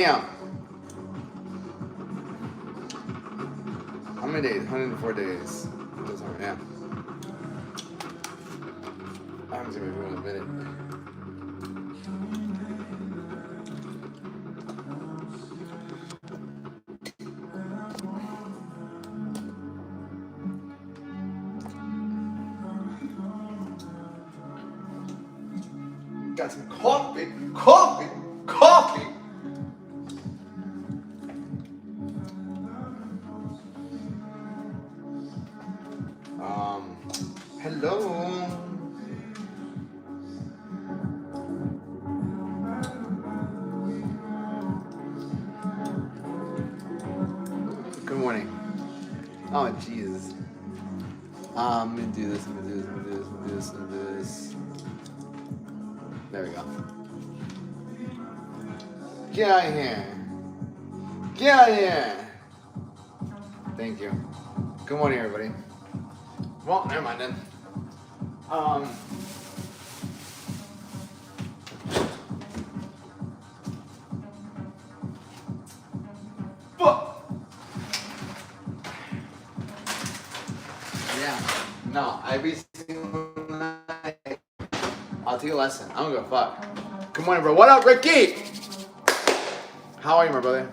Damn. How many days? 104 days. Yeah. I haven't seen my phone in a minute. Got some coffee. Hello. Good morning. Oh, Jesus. I'm gonna do this. There we go. Get out of here. Get out of here. Thank you. Good morning, everybody. Well, never mind then. Fuck. Yeah. No, every single night. I'll take a lesson. I don't give a fuck. Good morning, bro. What up, Ricky? How are you, my brother?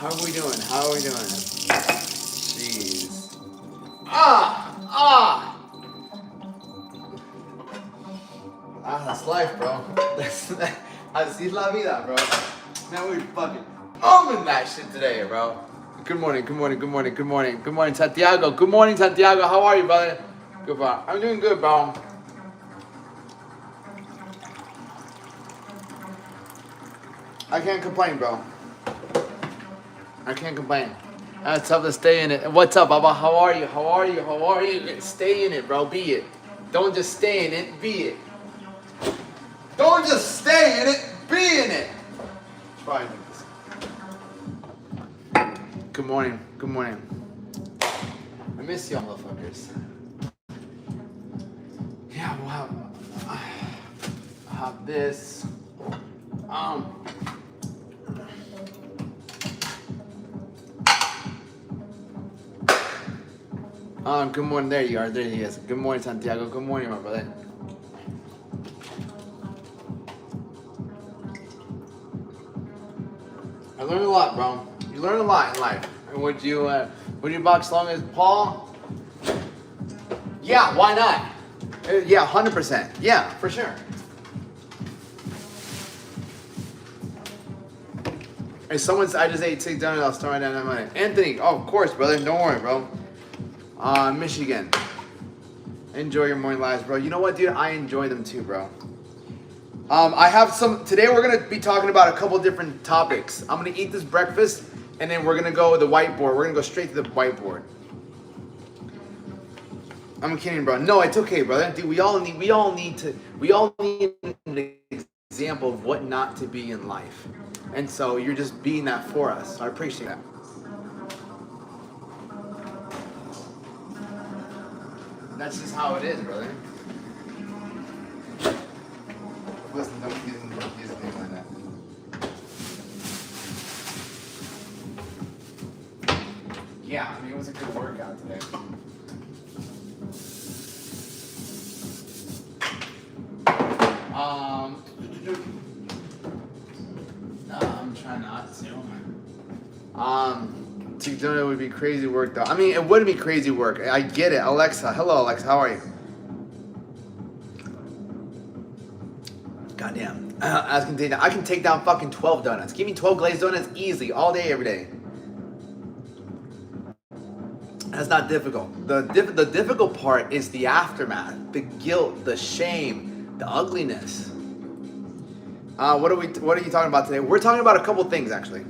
How are we doing? Jeez. That's life, bro. Así es la vida, bro. Now we fucking own that shit today, bro. Good morning, Santiago. Good morning, Santiago. How are you, brother? Good, bro. I'm doing good, bro. I can't complain, bro. I can't complain. It's tough to stay in it. What's up, Baba? How are you? Stay in it, bro. Be it. Don't just stay in it. Be it. Don't just stay in it. Be in it. Try and do this. Good morning. I miss y'all, motherfuckers. Yeah, I'll have this. Good morning. There you are. There he is. Good morning, Santiago. Good morning, my brother. I learned a lot, bro. You learn a lot in life. And would you box long as Paul? Yeah, why not? Yeah, 100%. Yeah, for sure. If I just ate $6, I'll start down that money. Anthony, oh, of course, brother. Don't worry, bro. Michigan. Enjoy your morning lives, bro. You know what, dude? I enjoy them too, bro. I have today we're going to be talking about a couple different topics. I'm going to eat this breakfast, and then we're going to go with the whiteboard. We're going to go straight to the whiteboard. I'm kidding, bro. No, it's okay, brother. Dude, we all need an example of what not to be in life. And so you're just being that for us. I appreciate that. That's just how it is, brother. Listen, don't use anything like that. Yeah, I mean, it was a good workout today. No, I'm trying not to. It would be crazy work, though. I mean, it wouldn't be crazy work. I get it. Alexa. Hello, Alexa. How are you? Goddamn. I can take down fucking 12 donuts. Give me 12 glazed donuts easily, all day, every day. That's not difficult. The difficult part is the aftermath, the guilt, the shame, the ugliness. What are you talking about today? We're talking about a couple things, actually.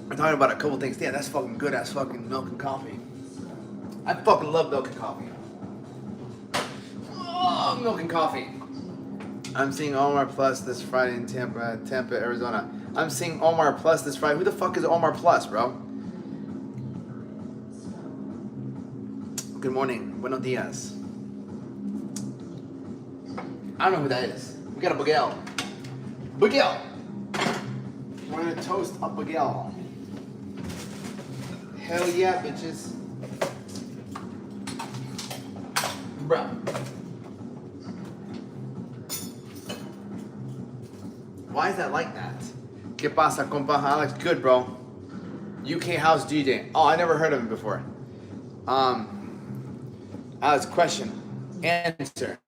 We're talking about a couple things. Yeah, that's fucking good ass fucking milk and coffee. I fucking love milk and coffee. Oh, milk and coffee. I'm seeing Omar Plus this Friday in Tampa, Arizona. I'm seeing Omar Plus this Friday. Who the fuck is Omar Plus, bro? Good morning. Buenos dias. I don't know who that is. We got a Miguel. Miguel! We're gonna toast a Miguel. Hell yeah, bitches. Bruh. Why is that like that? ¿Qué pasa, compa? Alex, good, bro. UK House DJ. Oh, I never heard of him before. Alex, question. Answer.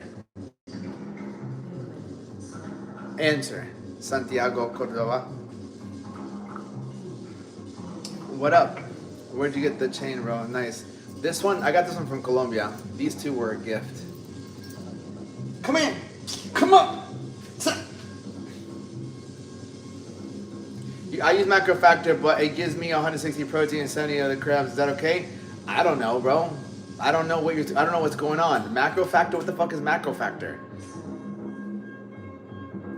Answer. Santiago Cordova. What up? Where'd you get the chain, bro? Nice. This one, I got this one from Colombia. These two were a gift. Come in. Come up. I use macro factor, but it gives me 160 protein and 70 other crabs. Is that okay? I don't know, bro. I don't know I don't know what's going on. Macro factor? What the fuck is macro factor?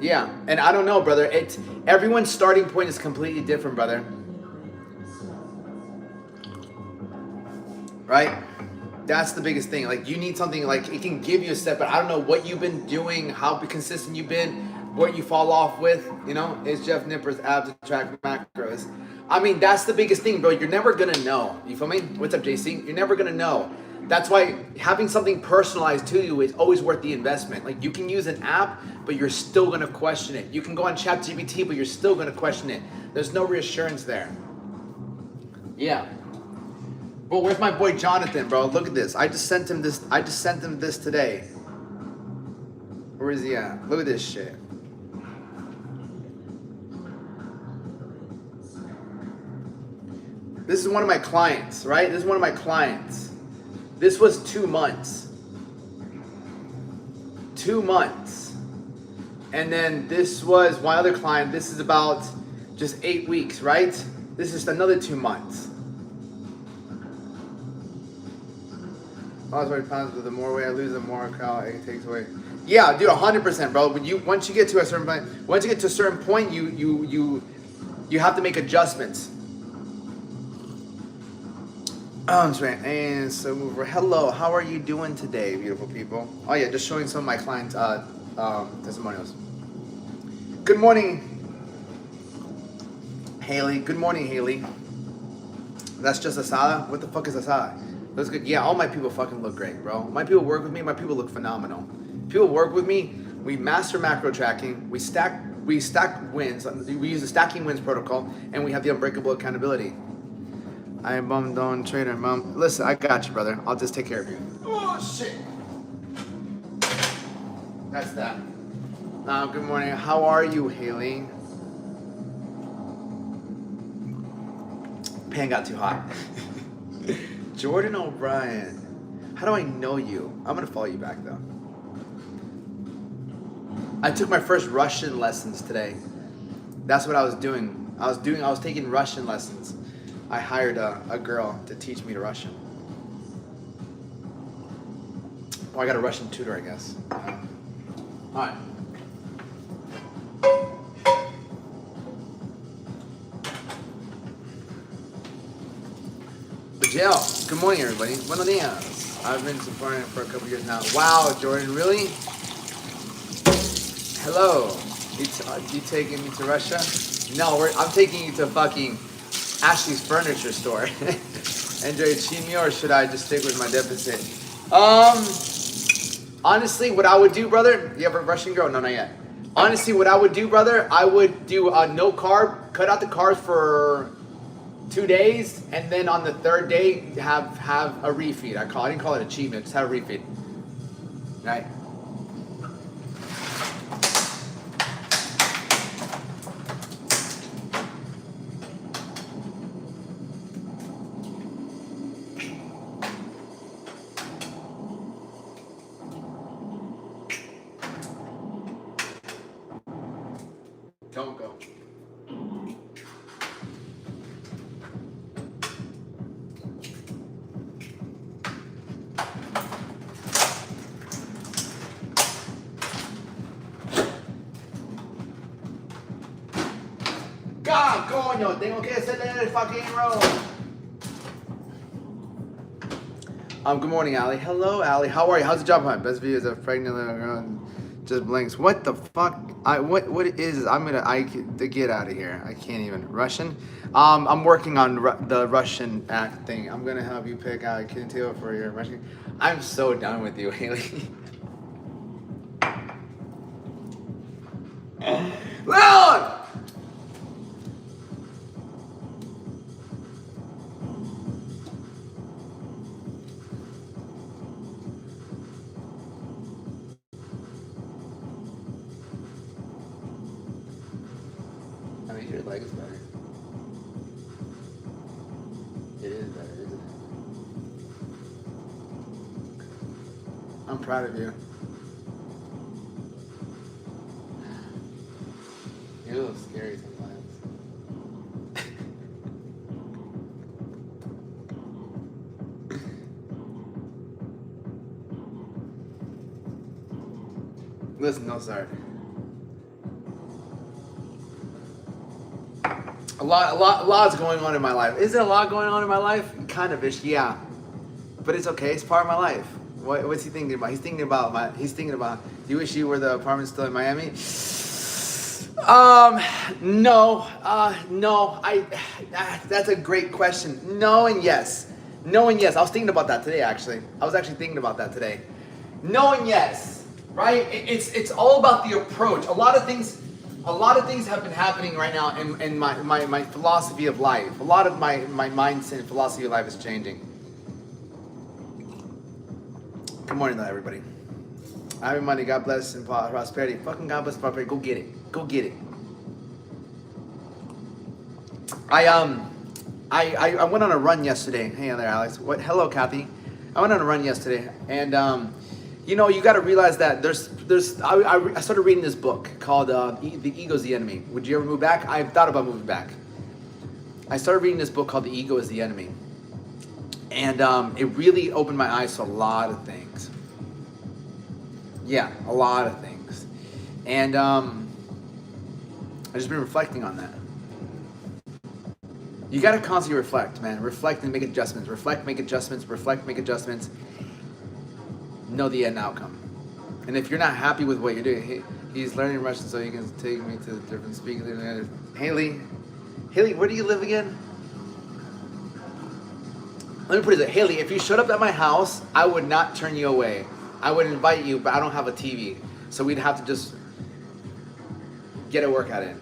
Yeah, and I don't know, brother. Everyone's starting point is completely different, brother. Right? That's the biggest thing. Like, you need something, like, it can give you a step, but I don't know what you've been doing, how consistent you've been, what you fall off with, you know? It's Jeff Nipper's abs attract macros. I mean, that's the biggest thing, bro. You're never gonna know. You feel me? What's up, JC? You're never gonna know. That's why having something personalized to you is always worth the investment. Like, you can use an app, but you're still gonna question it. You can go on ChatGPT, but you're still gonna question it. There's no reassurance there. Yeah. Bro, where's my boy Jonathan, bro? Look at this. I just sent him this today. Where is he at? Look at this shit. This is one of my clients, right? This is one of my clients. This was 2 months. 2 months. And then this was my other client. This is about just 8 weeks, right? This is another 2 months. I lost 40 pounds, but the more weight I lose, the more cal it takes away. Yeah, dude, 100%, bro. When once you get to a certain point, you have to make adjustments. And so hello, how are you doing today, beautiful people? Oh yeah, just showing some of my clients' testimonials. Good morning, Haley. Good morning, Haley. That's just asada? What the fuck is asada? Looks good. Yeah, all my people fucking look great, bro. My people work with me. My people look phenomenal. People work with me. We master macro tracking. We stack wins. We use the stacking wins protocol, and we have the unbreakable accountability. I am bummed on trader, mom. Listen, I got you, brother. I'll just take care of you. Oh shit. That's that. Good morning. How are you, Haley? Pan got too hot. Jordan O'Brien. How do I know you? I'm gonna follow you back though. I took my first Russian lessons today. That's what I was doing. I was taking Russian lessons. I hired a girl to teach me Russian. Oh, I got a Russian tutor, I guess. All right. Jill, good morning, everybody. Buenos dias. I've been supporting it for a couple years now. Wow, Jordan, really? Hello. You taking me to Russia? No, I'm taking you to fucking Ashley's furniture store. Enjoy chimio, or should I just stick with my deficit? Honestly, what I would do, brother, you have a Russian girl? No, not yet. Honestly, what I would do, brother, I would do no carb, cut out the carbs for 2 days, and then on the third day, have a refeed. I didn't call it a cheat meal, just have a refeed. Right? Don't go. God, coño, tengo que hacerle el fucking roll. Good morning, Allie. Hello, Allie. How are you? How's the job hunt? Best videos of pregnant little girl just blinks. What the fuck? What is? To get out of here. I can't even. Russian. I'm working on the Russian act thing. I'm gonna help you pick out a Kintil for your Russian. I'm so done with you, Haley. Leon! I mean, your leg is better. It is better, isn't it? I'm proud of you. You're a little scary sometimes. Listen, no, sorry. A lot's going on in my life. Is there a lot going on in my life? Kind of ish, yeah. But it's okay. It's part of my life. What's he thinking about? He's thinking about. Do you wish you were the apartment still in Miami? No. No. That's a great question. No and yes. No and yes. I was thinking about that today. Actually, I was actually thinking about that today. No and yes. Right? It's all about the approach. A lot of things have been happening right now in my philosophy of life. A lot of my mindset and philosophy of life is changing. Good morning, though, everybody. Happy Monday. God bless and prosperity. Fucking God bless and prosperity. Go get it. Go get it. I went on a run yesterday. Hey there, Alex. What? Hello, Kathy. I went on a run yesterday, and you know, you got to realize that I started reading this book called The Ego's the Enemy. Would you ever move back? I've thought about moving back. I started reading this book called The Ego is the Enemy. And it really opened my eyes to a lot of things. Yeah, a lot of things. And I've just been reflecting on that. You got to constantly reflect, man. Reflect and make adjustments. Reflect, make adjustments. Reflect, make adjustments. Know the end outcome. And if you're not happy with what you're doing, he's learning Russian so he can take me to different speakers. Haley, where do you live again? Let me put it this way. Haley, if you showed up at my house, I would not turn you away. I would invite you, but I don't have a TV. So we'd have to just get a workout in.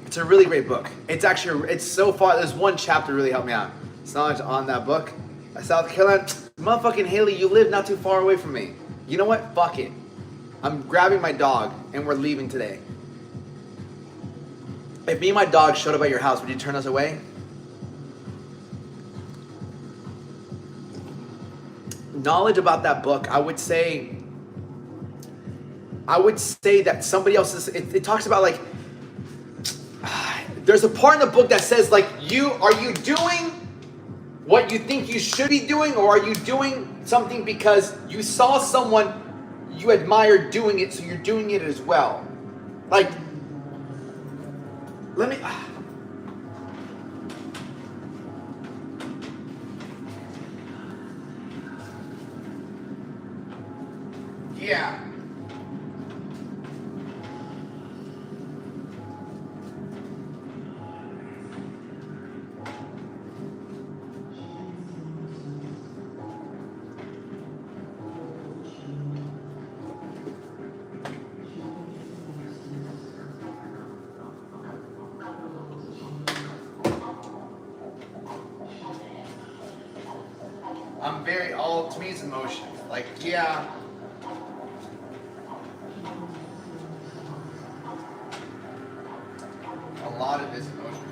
It's a really great book. It's so far, there's one chapter really helped me out. It's not on that book. South Carolina, motherfucking Haley, you live not too far away from me. You know what? Fuck it. I'm grabbing my dog and we're leaving today. If me and my dog showed up at your house, would you turn us away? Knowledge about that book, I would say that somebody else's, it talks about like, there's a part in the book that says like, are you doing what you think you should be doing, or are you doing something because you saw someone you admire doing it, so you're doing it as well? Like, let me... Yeah. I'm very, to me it's emotion. Like, yeah. A lot of it's emotion.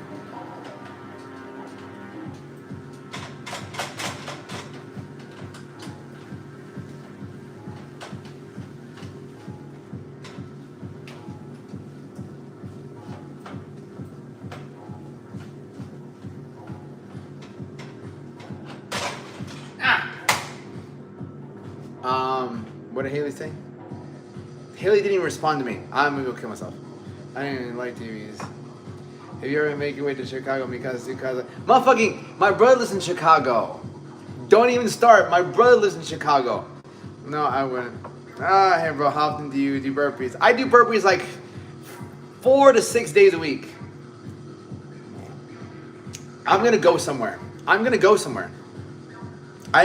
What did Haley say? Haley didn't even respond to me. I'm gonna go kill myself. I didn't even like TVs. Have you ever make your way to Chicago? Because motherfucking, my brother lives in Chicago. Don't even start. My brother lives in Chicago. No, I wouldn't. Hey, bro, how often do you do burpees? I do burpees like 4 to 6 days a week. I'm going to go somewhere. I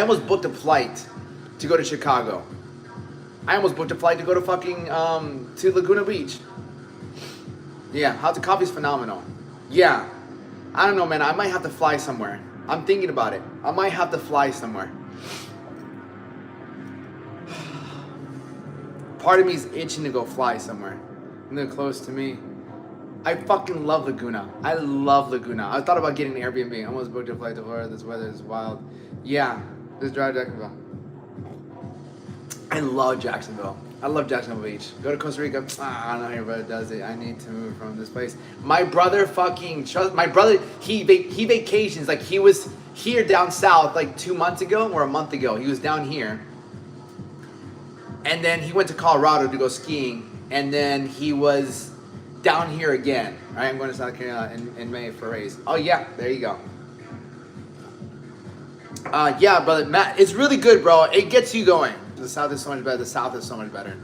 almost booked a flight to go to Chicago. I almost booked a flight to go to fucking, to Laguna Beach. Yeah, House of Coffee's phenomenal. Yeah. I don't know, man. I might have to fly somewhere. I'm thinking about it. I might have to fly somewhere. Part of me is itching to go fly somewhere. Close to me. I fucking love Laguna. I love Laguna. I thought about getting an Airbnb. I almost booked a flight to Florida. This weather is wild. Yeah. Just drive to Jacksonville. I love Jacksonville. I love Jacksonville Beach. Go to Costa Rica. I don't know how your brother does it. I need to move from this place. My brother he vacations. Like, he was here down south like 2 months ago or a month ago. He was down here. And then he went to Colorado to go skiing. And then he was down here again. All right, I'm going to South Carolina in May for a race. Oh, yeah. There you go. Yeah, brother. Matt, it's really good, bro. It gets you going. The South is so much better. The South is so much better.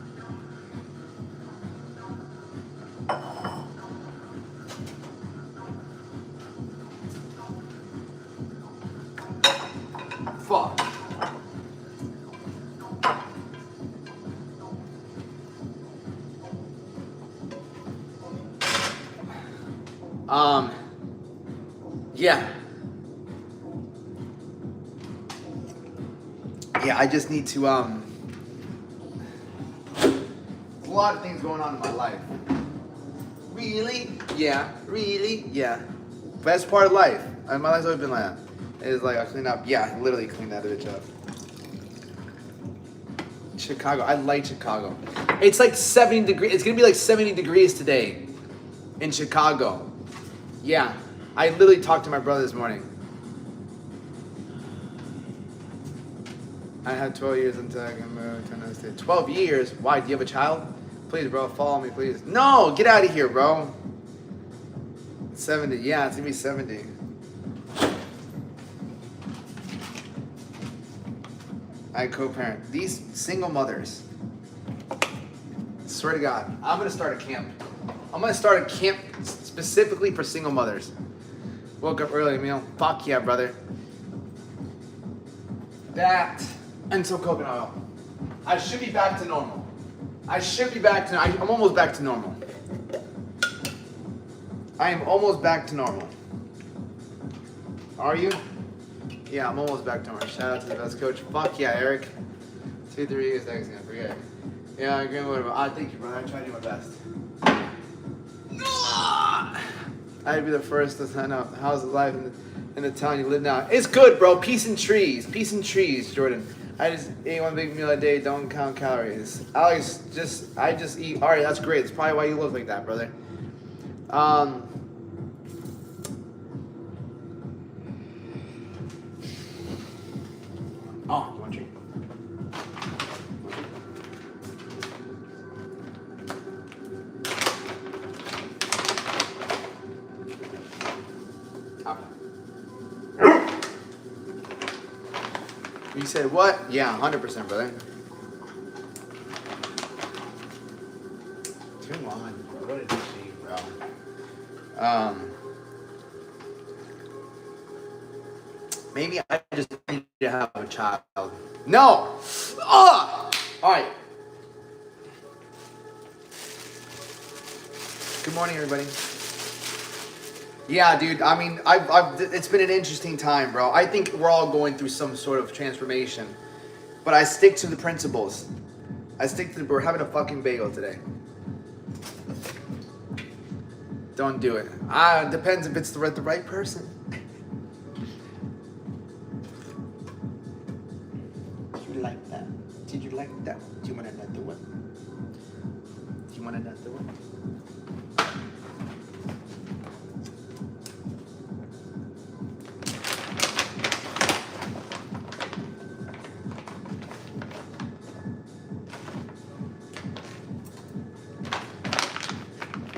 Fuck. Yeah. Yeah, I just need to, there's a lot of things going on in my life. Really? Yeah. Really? Yeah. Best part of life. My life's always been like that. It's like I clean up. Yeah, I literally clean that bitch up. Chicago. I like Chicago. It's like 70 degrees. It's going to be like 70 degrees today in Chicago. Yeah. I literally talked to my brother this morning. I had 12 years until I can move to another state. 12 years? Why? Do you have a child? Please, bro, follow me, please. No, get out of here, bro. 70. Yeah, it's going to be 70. I co-parent. These single mothers. Swear to God, I'm going to start a camp. I'm going to start a camp specifically for single mothers. Woke up early, meal. Fuck yeah, brother. That and some coconut oil. I should be back to normal. I'm almost back to normal. I am almost back to normal. Are you? Yeah, I'm almost back to normal. Shout out to the best coach. Fuck yeah, Eric. 2-3 years, I forget. Yeah, I agree with him. Thank you, brother. I try to do my best. I'd be the first to sign up. How's the life in the town you live now? It's good, bro. Peace and trees. Peace and trees, Jordan. I just eat one big meal a day. Don't count calories. Alex, I just eat. All right, that's great. That's probably why you look like that, brother. Oh, you want a treat? You said what? Yeah, 100%, brother. Come on, what did you see, bro? Maybe I just need to have a child. No! All right. Good morning, everybody. Yeah, dude. I mean, it's been an interesting time, bro. I think we're all going through some sort of transformation, but I stick to the principles. We're having a fucking bagel today. Don't do it. Depends if it's the right person. Did you like that? Did you like that? Do you want another one? Do you want another one?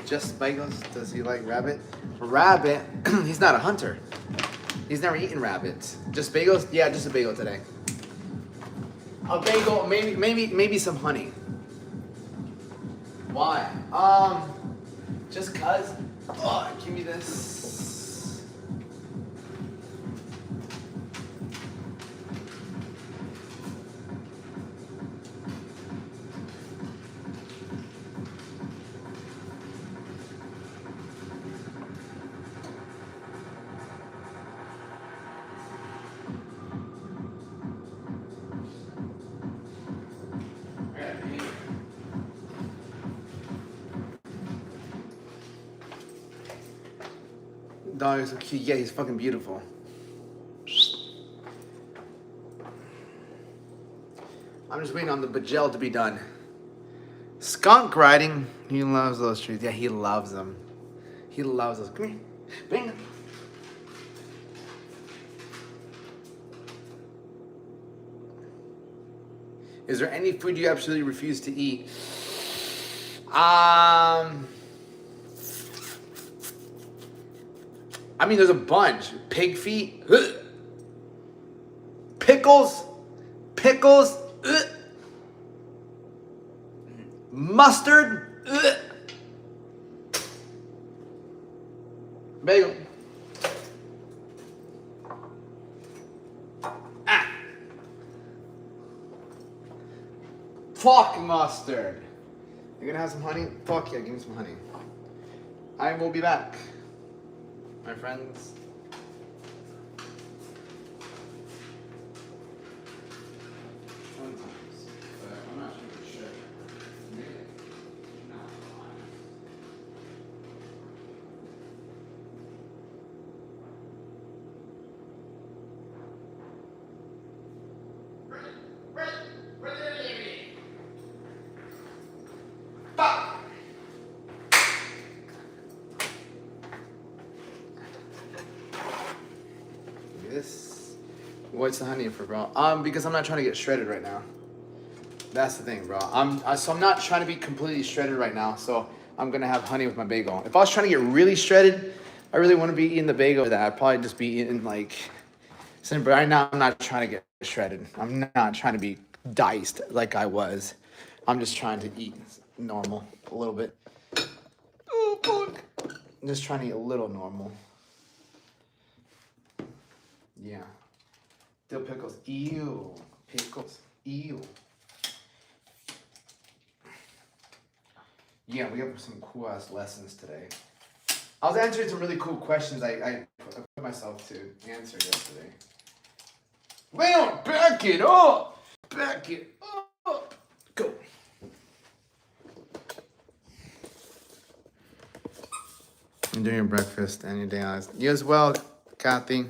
Just bagels? Does he like rabbit? Rabbit? He's not a hunter. He's never eaten rabbit. Just bagels? Yeah, just a bagel today. A bagel, maybe some honey. Why? Just cause. Oh, give me this. Dog is so cute. Yeah, he's fucking beautiful. I'm just waiting on the bajel to be done. Skunk riding. He loves those trees. Yeah, he loves them. He loves those. Come here. Bring them. Is there any food you absolutely refuse to eat? I mean, there's a bunch. Pig feet. Ugh. Pickles. Pickles. Ugh. Mustard. Ugh. Bagel. Ah. Fuck mustard. You gonna have some honey? Fuck yeah, give me some honey. I will be back, my friends. Sometimes, but I'm not sure. Maybe. No. Fuck. This. What's the honey for, bro? Because I'm not trying to get shredded right now. That's the thing, bro. So I'm not trying to be completely shredded right now. So I'm gonna have honey with my bagel. If I was trying to get really shredded, I really want to be eating the bagel. That I'd probably just be eating like. But right now I'm not trying to get shredded. I'm not trying to be diced like I was. I'm just trying to eat normal a little bit. Oh fuck! I'm just trying to eat a little normal. Yeah. Dill pickles. Ew. Pickles. Ew. Yeah, we have some cool ass lessons today. I was answering some really cool questions I put myself to answer yesterday. Well, back it up! Back it up! Go. You're doing your breakfast and your day out. You as well, Kathy.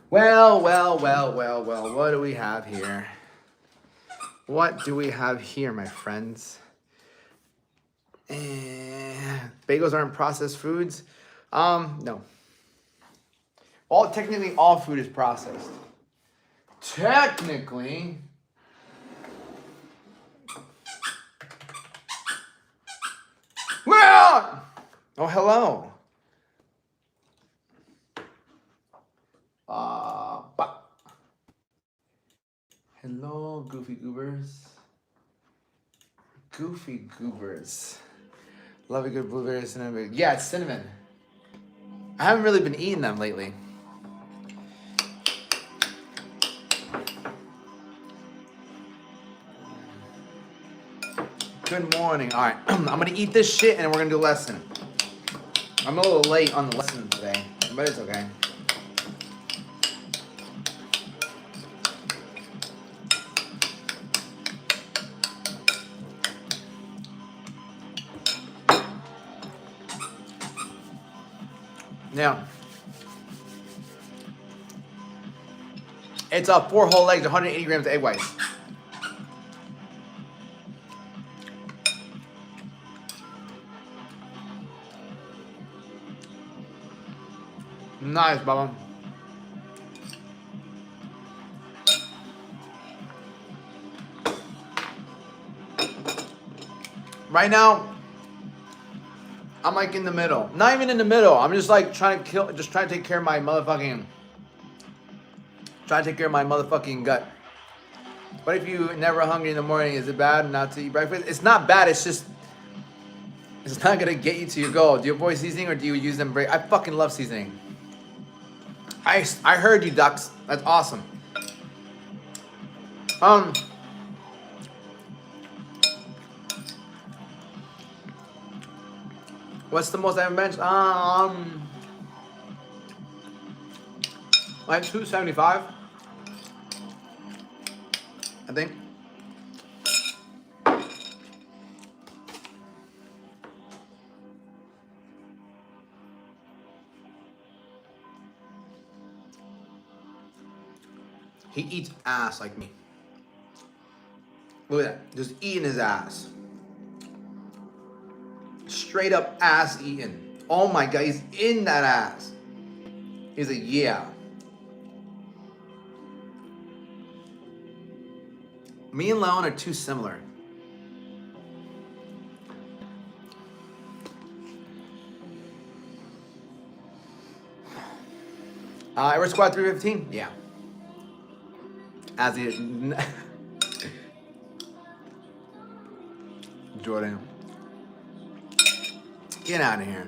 Well. What do we have here? What do we have here, my friends? Bagels aren't processed foods? No. Technically, all food is processed. Technically. Well. Oh, hello. Hello, Goofy Goobers. Goofy Goobers. Love a good blueberry cinnamon. Yeah, it's cinnamon. I haven't really been eating them lately. Good morning. All right, I'm gonna eat this shit and we're gonna do a lesson. I'm a little late on the lesson today, but it's okay. Now, it's 4 whole eggs, 180 grams of egg whites. Nice, Bubba. Right now, I'm like in the middle. Not even in the middle. I'm just like trying to take care of my motherfucking gut. What if you never hungry in the morning? Is it bad not to eat breakfast? It's not bad. It's just it's not gonna get you to your goal. Do you avoid seasoning or do you use them? I fucking love seasoning. I heard you, ducks. That's awesome. What's the most I ever benched? Like 275, I think. He eats ass like me. Look at that. Just eating his ass. Straight up ass eating. Oh my God, he's in that ass. He's like, yeah. Me and Leon are too similar. Ever squat 315? Yeah. As he Jordan. Get out of here.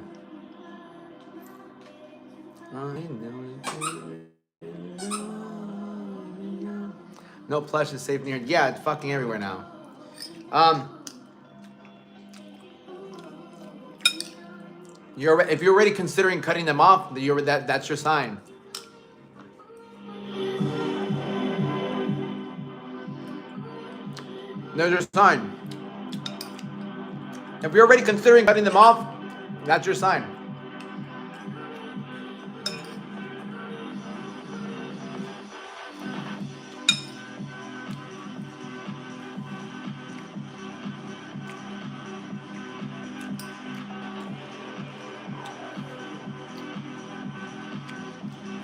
No plush is safe near. Yeah, it's fucking everywhere now. If you're already considering cutting them off, that's your sign. There's your sign. If you're already considering cutting them off, that's your sign.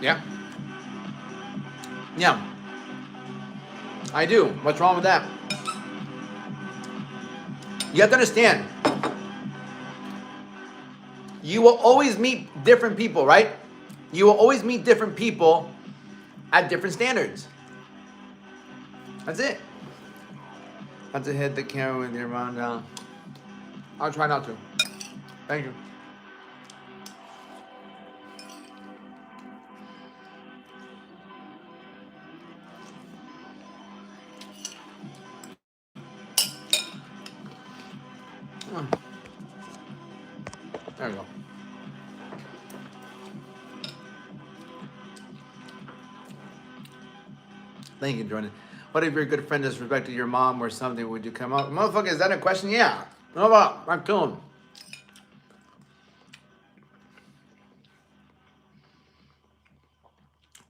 Yeah. Yeah. I do. What's wrong with that? You have to understand. You will always meet different people, right? You will always meet different people at different standards. That's it. Have to hit the camera with your mom down. I'll try not to. Thank you. There we go. Thank you, Jordan. What if your good friend disrespected your mom or something? Would you come out? Motherfucker, is that a question? Yeah. No, I'm killing.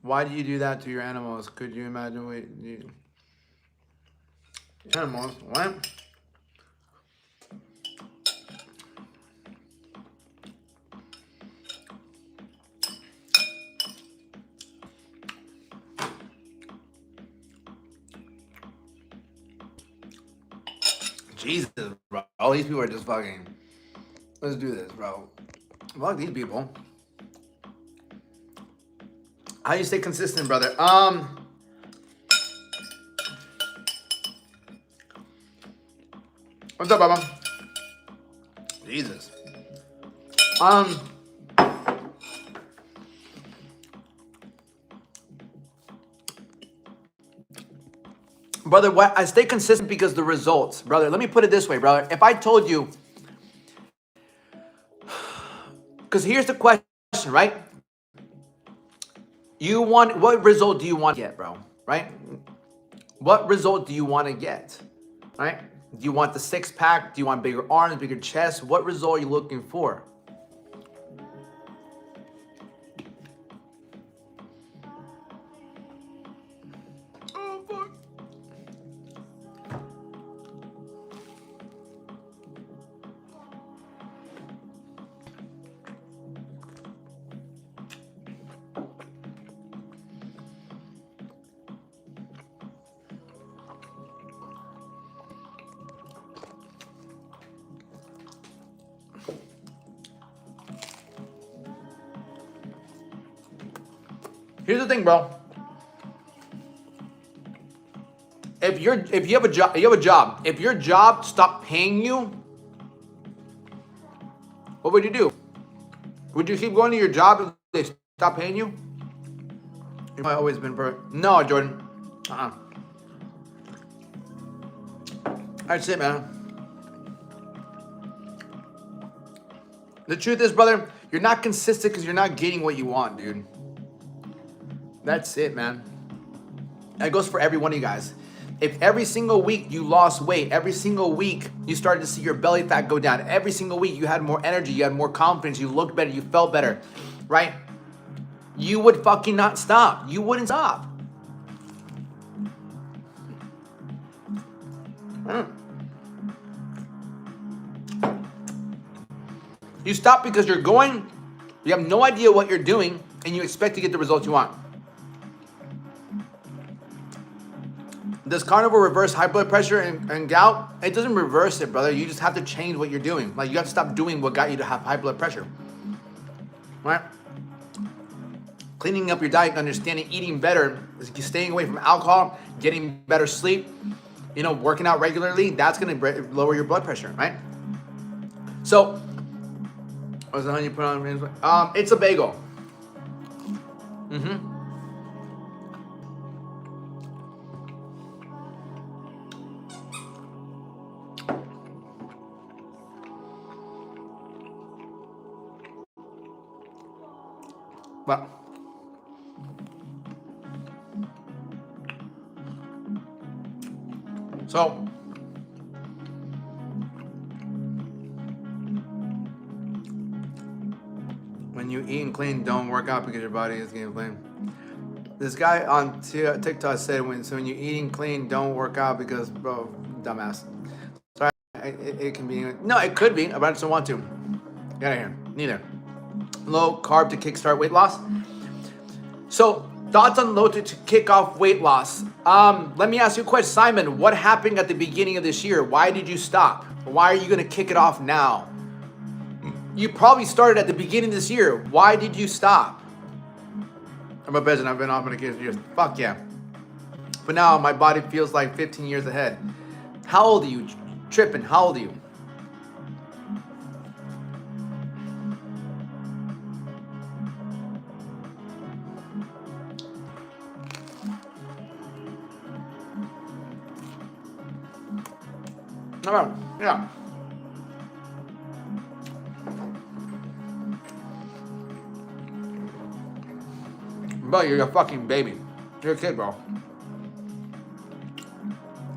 Why do you do that to your animals? Could you imagine what you... Animals? What? Jesus, bro. All these people are just fucking... Let's do this, bro. Fuck these people. How do you stay consistent, brother? What's up, Baba? Jesus. Brother, what I stay consistent because the results, brother. Let me put it this way, brother. If I told you, because here's the question, right? What result do you want to get, bro? Right? What result do you want to get? Right? Do you want the six pack? Do you want bigger arms, bigger chest? What result are you looking for? Oh, fuck. Here's the thing, bro. If you have a job, If your job stopped paying you, what would you do? Would you keep going to your job if they stop paying you? You might always been perfect. No, Jordan. That's it, man. The truth is, brother, you're not consistent because you're not getting what you want, dude. That's it, man. That goes for every one of you guys. If every single week you lost weight, every single week you started to see your belly fat go down, every single week you had more energy, you had more confidence, you looked better, you felt better, right? You would fucking not stop. You wouldn't stop. You stop because you're going, you have no idea what you're doing, and you expect to get the results you want. Does carnivore reverse high blood pressure and gout? It doesn't reverse it, brother. You just have to change what you're doing. Like, you have to stop doing what got you to have high blood pressure. Right? Cleaning up your diet, understanding eating better, staying away from alcohol, getting better sleep, working out regularly, that's going to lower your blood pressure, right? So, what's the honey you put on? It's a bagel. Well, so when you eat and clean, don't work out because your body is getting clean. This guy on TikTok said, when you eat and clean, don't work out because, bro, dumbass. Sorry, it can be. No, it could be, but I just don't want to. Get out of here. Neither. Low carb to kickstart weight loss. So, thoughts on low to kick off weight loss. Let me ask you a question. Simon, what happened at the beginning of this year? Why did you stop? Why are you going to kick it off now? You probably started at the beginning of this year. Why did you stop? I'm a peasant. I've been off in a years. Fuck yeah. But now my body feels like 15 years ahead. How old are you? Tripping. How old are you? Yeah. Bro, you're a fucking baby. You're a kid, bro.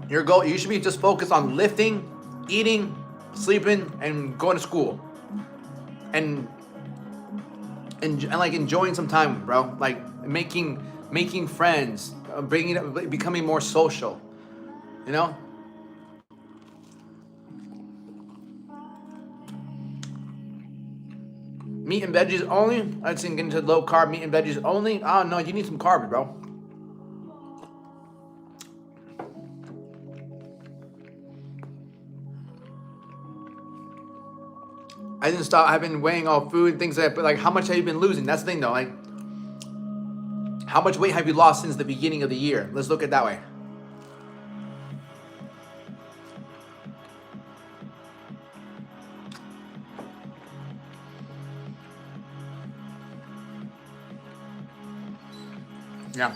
Your goal, you should be just focused on lifting, eating, sleeping, and going to school. And like enjoying some time, bro. Like making friends, becoming more social. Meat and veggies only? I'd say get into low carb meat and veggies only. Oh no, you need some carbs, bro. I didn't stop. I've been weighing all food and things like that. But like, how much have you been losing? That's the thing, though. Like, how much weight have you lost since the beginning of the year? Let's look at it that way. Yeah.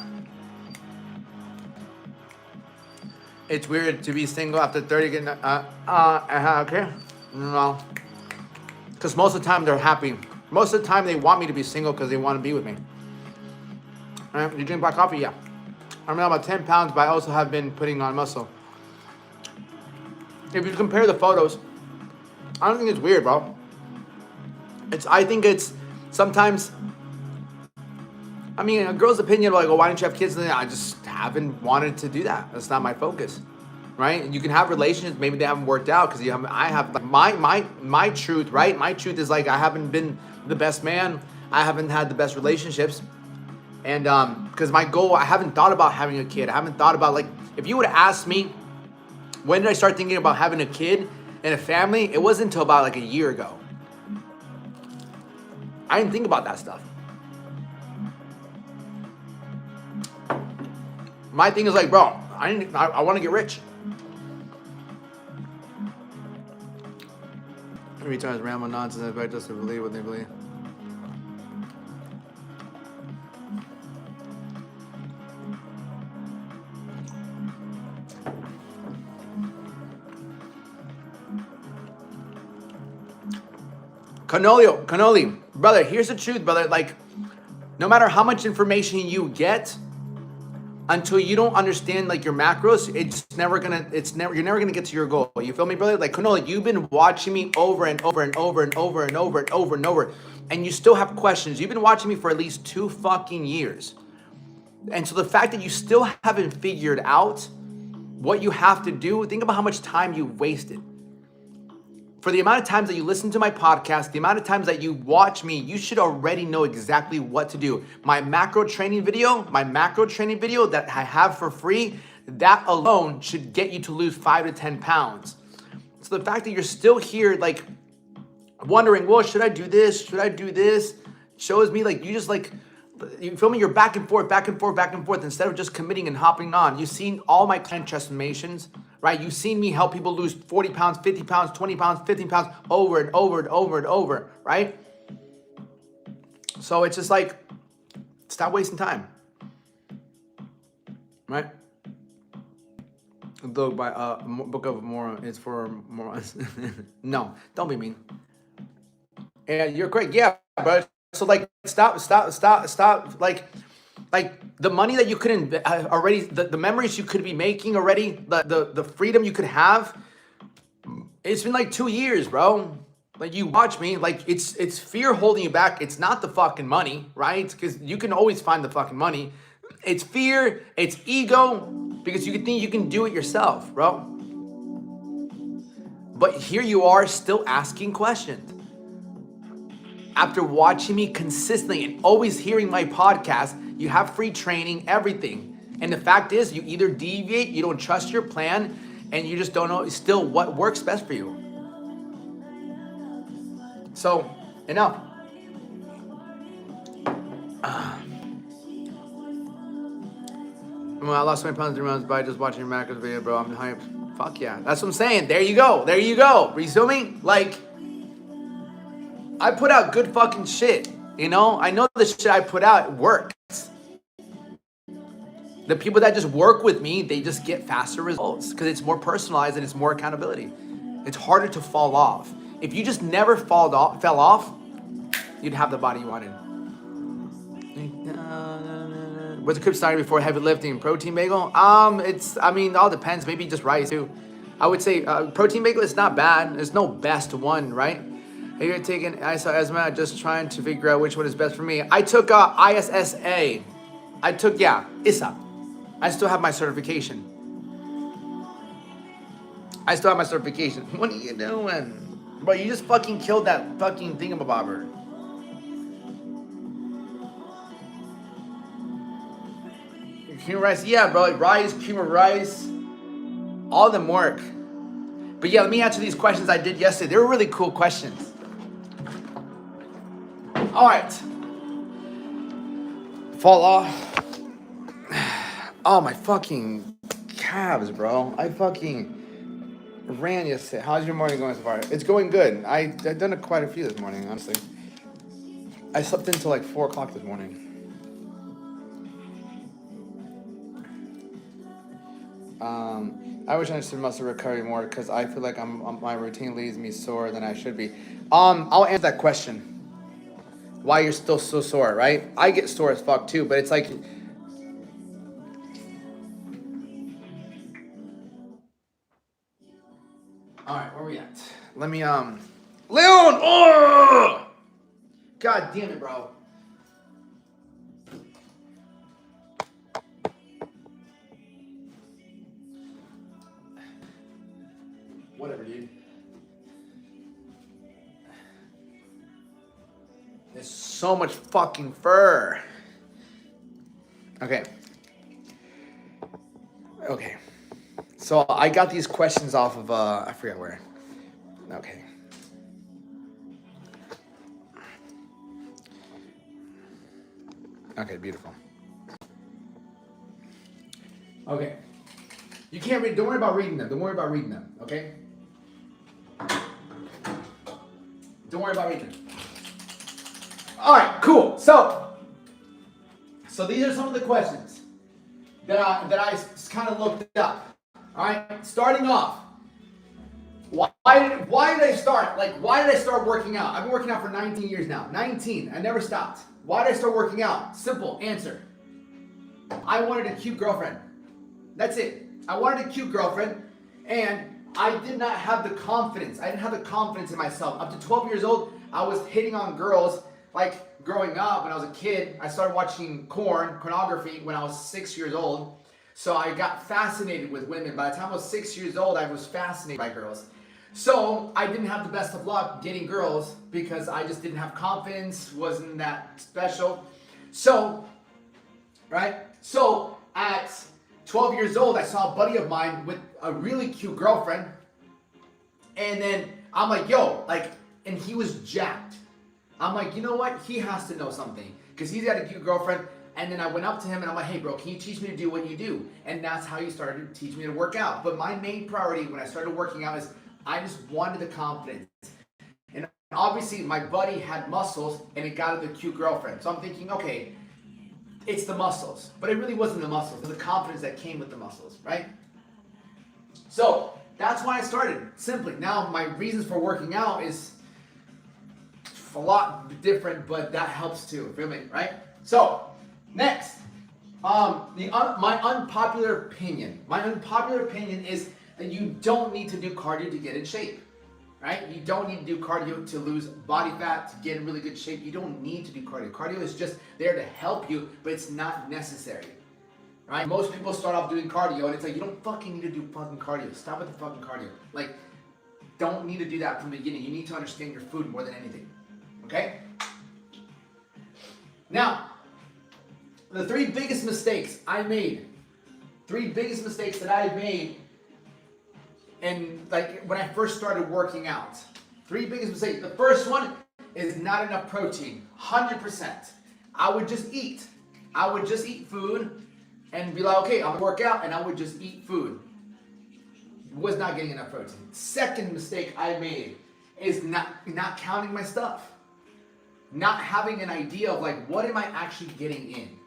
It's weird to be single after 30 getting, okay. No. Because most of the time they're happy. Most of the time they want me to be single because they want to be with me. You drink black coffee? Yeah. I'm now about 10 pounds, but I also have been putting on muscle. If you compare the photos, I don't think it's weird, bro. I think it's sometimes, I mean, a girl's opinion, like, oh, why didn't you have kids? I just haven't wanted to do that. That's not my focus, right? You can have relationships, maybe they haven't worked out because I have like, my truth, right? My truth is like I haven't been the best man. I haven't had the best relationships, and because my goal, I haven't thought about having a kid. I haven't thought about, like, if you would have asked me, when did I start thinking about having a kid and a family? It wasn't until about like a year ago. I didn't think about that stuff. My thing is like, bro, I want to get rich. Every time it's random nonsense, I expect us to believe what they believe. Cannoli, brother, here's the truth, brother. Like, no matter how much information you get, until you don't understand like your macros, you're never gonna get to your goal. You feel me, brother? Like, Cannoli, you've been watching me over and over and over and over and over and over and over, and you still have questions. You've been watching me for at least 2 fucking years. And so the fact that you still haven't figured out what you have to do, think about how much time you wasted. For the amount of times that you listen to my podcast, the amount of times that you watch me, you should already know exactly what to do. My macro training video that I have for free, that alone should get you to lose 5 to 10 pounds. So the fact that you're still here, like, wondering, well, should I do this? Should I do this? Shows me like you just like, you feel me? You're back and forth, back and forth, back and forth instead of just committing and hopping on. You've seen all my client transformations, right? You've seen me help people lose 40 pounds, 50 pounds, 20 pounds, 15 pounds over and over and over and over, right? So it's just like, stop wasting time, right? The Book of Mormon is for morons. No, don't be mean. And you're great, yeah, but so like stop, like the money that you could already, the memories you could be making already, the freedom you could have. It's been like 2 years, bro. Like, you watch me, like it's fear holding you back. It's not the fucking money, right? Because you can always find the fucking money. It's fear, it's ego, because you can think you can do it yourself, bro. But here you are still asking questions. After watching me consistently and always hearing my podcast, you have free training, everything. And the fact is, you either deviate, you don't trust your plan, and you just don't know still what works best for you. So, enough. Well, I lost 20 pounds in 3 months by just watching your macros video, bro. I'm hyped. Fuck yeah. That's what I'm saying. There you go. There you go. You feel me? Like, I put out good fucking shit, you know? I know the shit I put out works. The people that just work with me, they just get faster results because it's more personalized and it's more accountability. It's harder to fall off. If you just never fell off, you'd have the body you wanted. What's the crib starting before heavy lifting? Protein bagel? It all depends. Maybe just rice too. I would say protein bagel is not bad. There's no best one, right? You're taking ISA, just trying to figure out which one is best for me. I took ISSA. ISA. I still have my certification. What are you doing? Bro, you just fucking killed that fucking thingamabobber. Cream of rice, yeah, bro. Rice, cream of rice, all of them work. But yeah, let me answer these questions I did yesterday. They were really cool questions. All right. Fall off. Oh, my fucking calves, bro. I fucking ran yesterday. How's your morning going so far? It's going good. I've done quite a few this morning, honestly. I slept until like 4 o'clock this morning. I wish I understood muscle recovery more because I feel like my routine leaves me sore than I should be. I'll answer that question. Why you're still so sore, right? I get sore as fuck too, but it's like, all right, where we at? Let me Leon. Oh, god damn it, bro. Whatever, dude. There's so much fucking fur. Okay. So I got these questions off of, I forget where. Okay. Okay, beautiful. Okay. You can't read. Don't worry about reading them. Don't worry about reading them. Okay. Don't worry about reading them. All right. Cool. So these are some of the questions that I kind of looked up. All right. Starting off. Why did I start? Like, why did I start working out? I've been working out for 19 years now. 19. I never stopped. Why did I start working out? Simple answer. I wanted a cute girlfriend. That's it. I wanted a cute girlfriend, and I did not have the confidence. I didn't have the confidence in myself. Up to 12 years old, I was hitting on girls. Like, growing up, when I was a kid, I started watching pornography when I was 6 years old. So I got fascinated with women. By the time I was 6 years old, I was fascinated by girls. So I didn't have the best of luck getting girls because I just didn't have confidence, wasn't that special. So, right? So at 12 years old, I saw a buddy of mine with a really cute girlfriend. And then I'm like, yo, like, and he was jacked. I'm like, you know what? He has to know something because he's got a cute girlfriend. And then I went up to him and I'm like, hey bro, can you teach me to do what you do? And that's how he started to teach me to work out. But my main priority when I started working out is I just wanted the confidence. And obviously my buddy had muscles and it got to the cute girlfriend. So I'm thinking, okay, it's the muscles. But it really wasn't the muscles. It was the confidence that came with the muscles, right? So that's why I started, simply. Now my reasons for working out is a lot different, but that helps too, feel me, right? So, next, my unpopular opinion. My unpopular opinion is that you don't need to do cardio to get in shape, right? You don't need to do cardio to lose body fat, to get in really good shape. You don't need to do cardio. Cardio is just there to help you, but it's not necessary, right? Most people start off doing cardio and it's like, you don't fucking need to do fucking cardio. Stop with the fucking cardio. Like, don't need to do that from the beginning. You need to understand your food more than anything, okay? Now, the three biggest mistakes I made, and like when I first started working out, three biggest mistakes. The first one is not enough protein, 100%. I would just eat food and be like, okay, I'm gonna work out, and I would just eat food. Was not getting enough protein. Second mistake I made is not counting my stuff. Not having an idea of like, what am I actually getting in?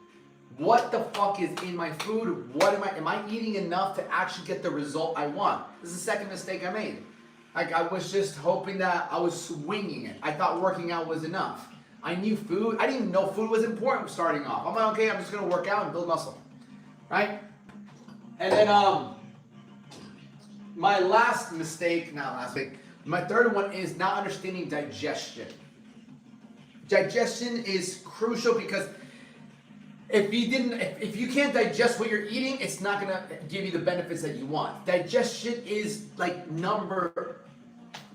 What the fuck is in my food? Am I eating enough to actually get the result I want? This is the second mistake I made. Like, I was just hoping that I was swinging it. I thought working out was enough. I knew food. I didn't even know food was important starting off. I'm like, okay, I'm just gonna work out and build muscle, right? And then my third one is not understanding digestion. Digestion is crucial because if you can't digest what you're eating, it's not gonna give you the benefits that you want. Digestion is like number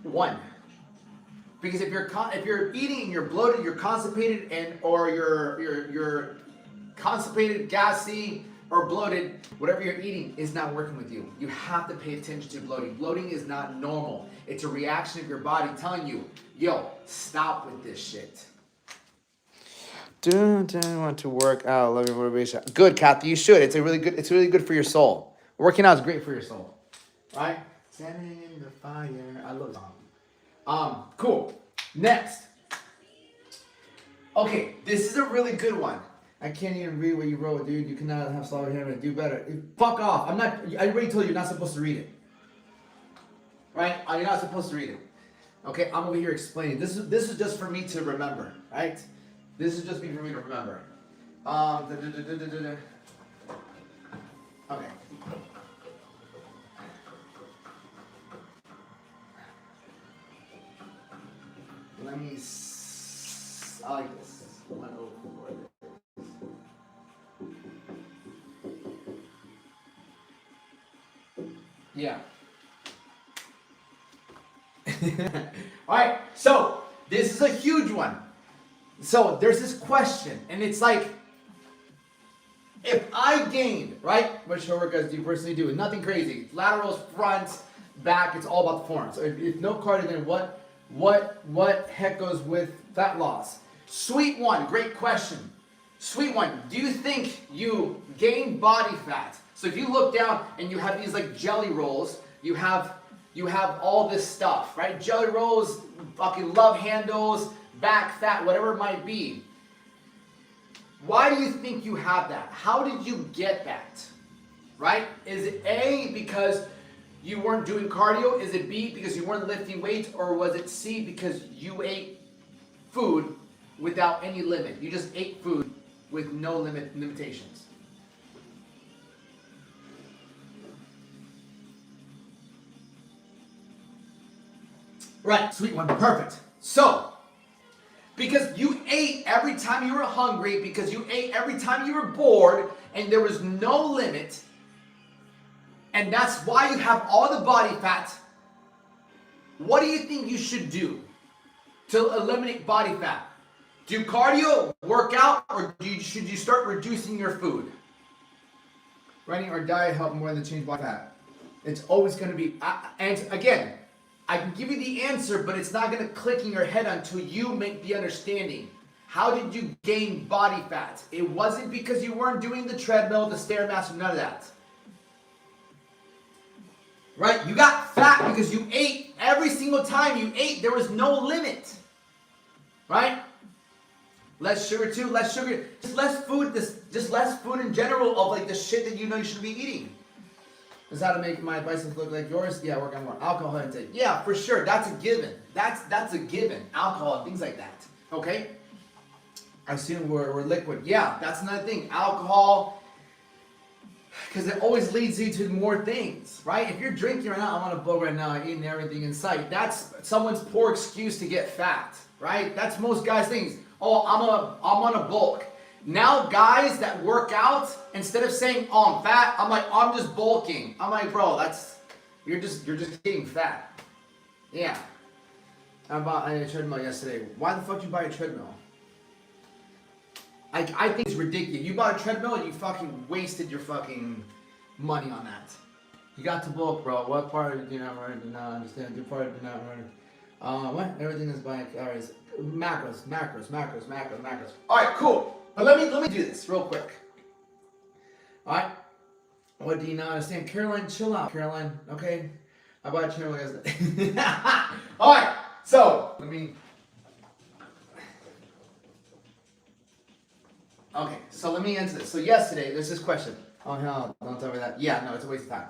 one, because if you're eating and you're bloated, you're constipated, or you're constipated, gassy, or bloated, whatever you're eating is not working with you. You have to pay attention to bloating. Bloating is not normal. It's a reaction of your body telling you, yo, stop with this shit. Do want to work out. Love your motivation. Good, Kathy. You should. It's really good for your soul. Working out is great for your soul, right? Standing in the fire. I love that. Cool. Next. Okay, this is a really good one. I can't even read what you wrote, dude. You cannot have slower hair and do better. Fuck off. I already told you you're not supposed to read it. Right? You're not supposed to read it. Okay, I'm over here explaining. This is just for me to remember, right? This is just for me to remember. Okay. Let me. I like this. Yeah. All right. So this is a huge one. So there's this question, and it's like, if I gained, right? What show workouts do you personally do? Nothing crazy. Laterals, fronts, back. It's all about the form. So if no cardio, then what heck goes with fat loss? Sweet one. Great question. Sweet one. Do you think you gain body fat? So if you look down and you have these like jelly rolls, you have all this stuff, right? Jelly rolls, fucking love handles, back fat, whatever it might be. Why do you think you have that? How did you get that? Right? Is it A, because you weren't doing cardio? Is it B, because you weren't lifting weights? Or was it C, because you ate food without any limit? You just ate food with no limitations. Right, sweet one, perfect. So, because you ate every time you were hungry, because you ate every time you were bored, and there was no limit, and that's why you have all the body fat, what do you think you should do to eliminate body fat? Do cardio, work out, or should you start reducing your food? Running or diet help more than change body fat. It's always going to be, and again, I can give you the answer, but it's not going to click in your head until you make the understanding. How did you gain body fat? It wasn't because you weren't doing the treadmill, the Stairmaster, none of that. Right? You got fat because you ate every single time you ate. There was no limit. Right? Less sugar too, less sugar. Just less food, just less food in general of like the shit that you know you should be eating. Is how to make my biceps look like yours? Yeah, work on more alcohol intake. Yeah, for sure. That's a given. That's a given. Alcohol and things like that. Okay? I assume we're liquid. Yeah, that's another thing. Alcohol, because it always leads you to more things, right? If you're drinking right now, I'm on a boat right now, I'm eating everything in sight. That's someone's poor excuse to get fat, right? That's most guys' things. Oh, I'm on a bulk. Now guys that work out, instead of saying, oh, I'm fat, I'm like, I'm just bulking. I'm like, bro, you're just getting fat. Yeah. I bought a treadmill yesterday. Why the fuck did you buy a treadmill? I think it's ridiculous. You bought a treadmill and you fucking wasted your fucking money on that. You got to bulk, bro. What part of it do you not run? Do not understand? What part of it do not run? What? Everything is by calories. Macros. All right, cool. But let me do this real quick. All right. What do you not understand? Caroline, chill out, Caroline. Okay. I bought a treadmill yesterday. All right. So let me. Okay, so let me answer this. So yesterday, there's this question. Oh hell, don't tell me that. Yeah, no, it's a waste of time.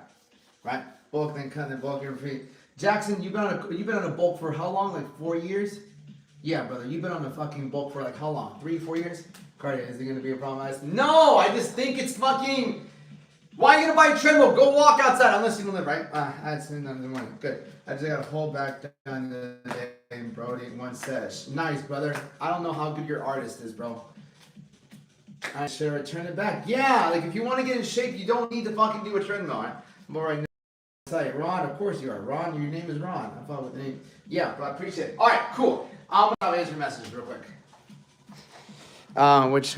Right? Bulk, then cut, then bulk your feet. Jackson, you've been on a bulk for how long? Like 4 years? Yeah, brother. You've been on a fucking bulk for like how long? 3-4 years? Cardio, is it gonna be a problem? No, I just think it's fucking. Why are you gonna buy a treadmill? Go walk outside unless you don't live, right? I had something in the morning. Good. I just got a whole back down the day, Brody, in one sesh. Nice, brother. I don't know how good your artist is, bro. I should return it back. Yeah, like if you want to get in shape, you don't need to fucking do a treadmill, right? But right now, tell you, Ron, of course you are. Ron, your name is Ron. I thought with the name. Yeah, but I appreciate it. All right, cool. I'm gonna answer your message real quick. Which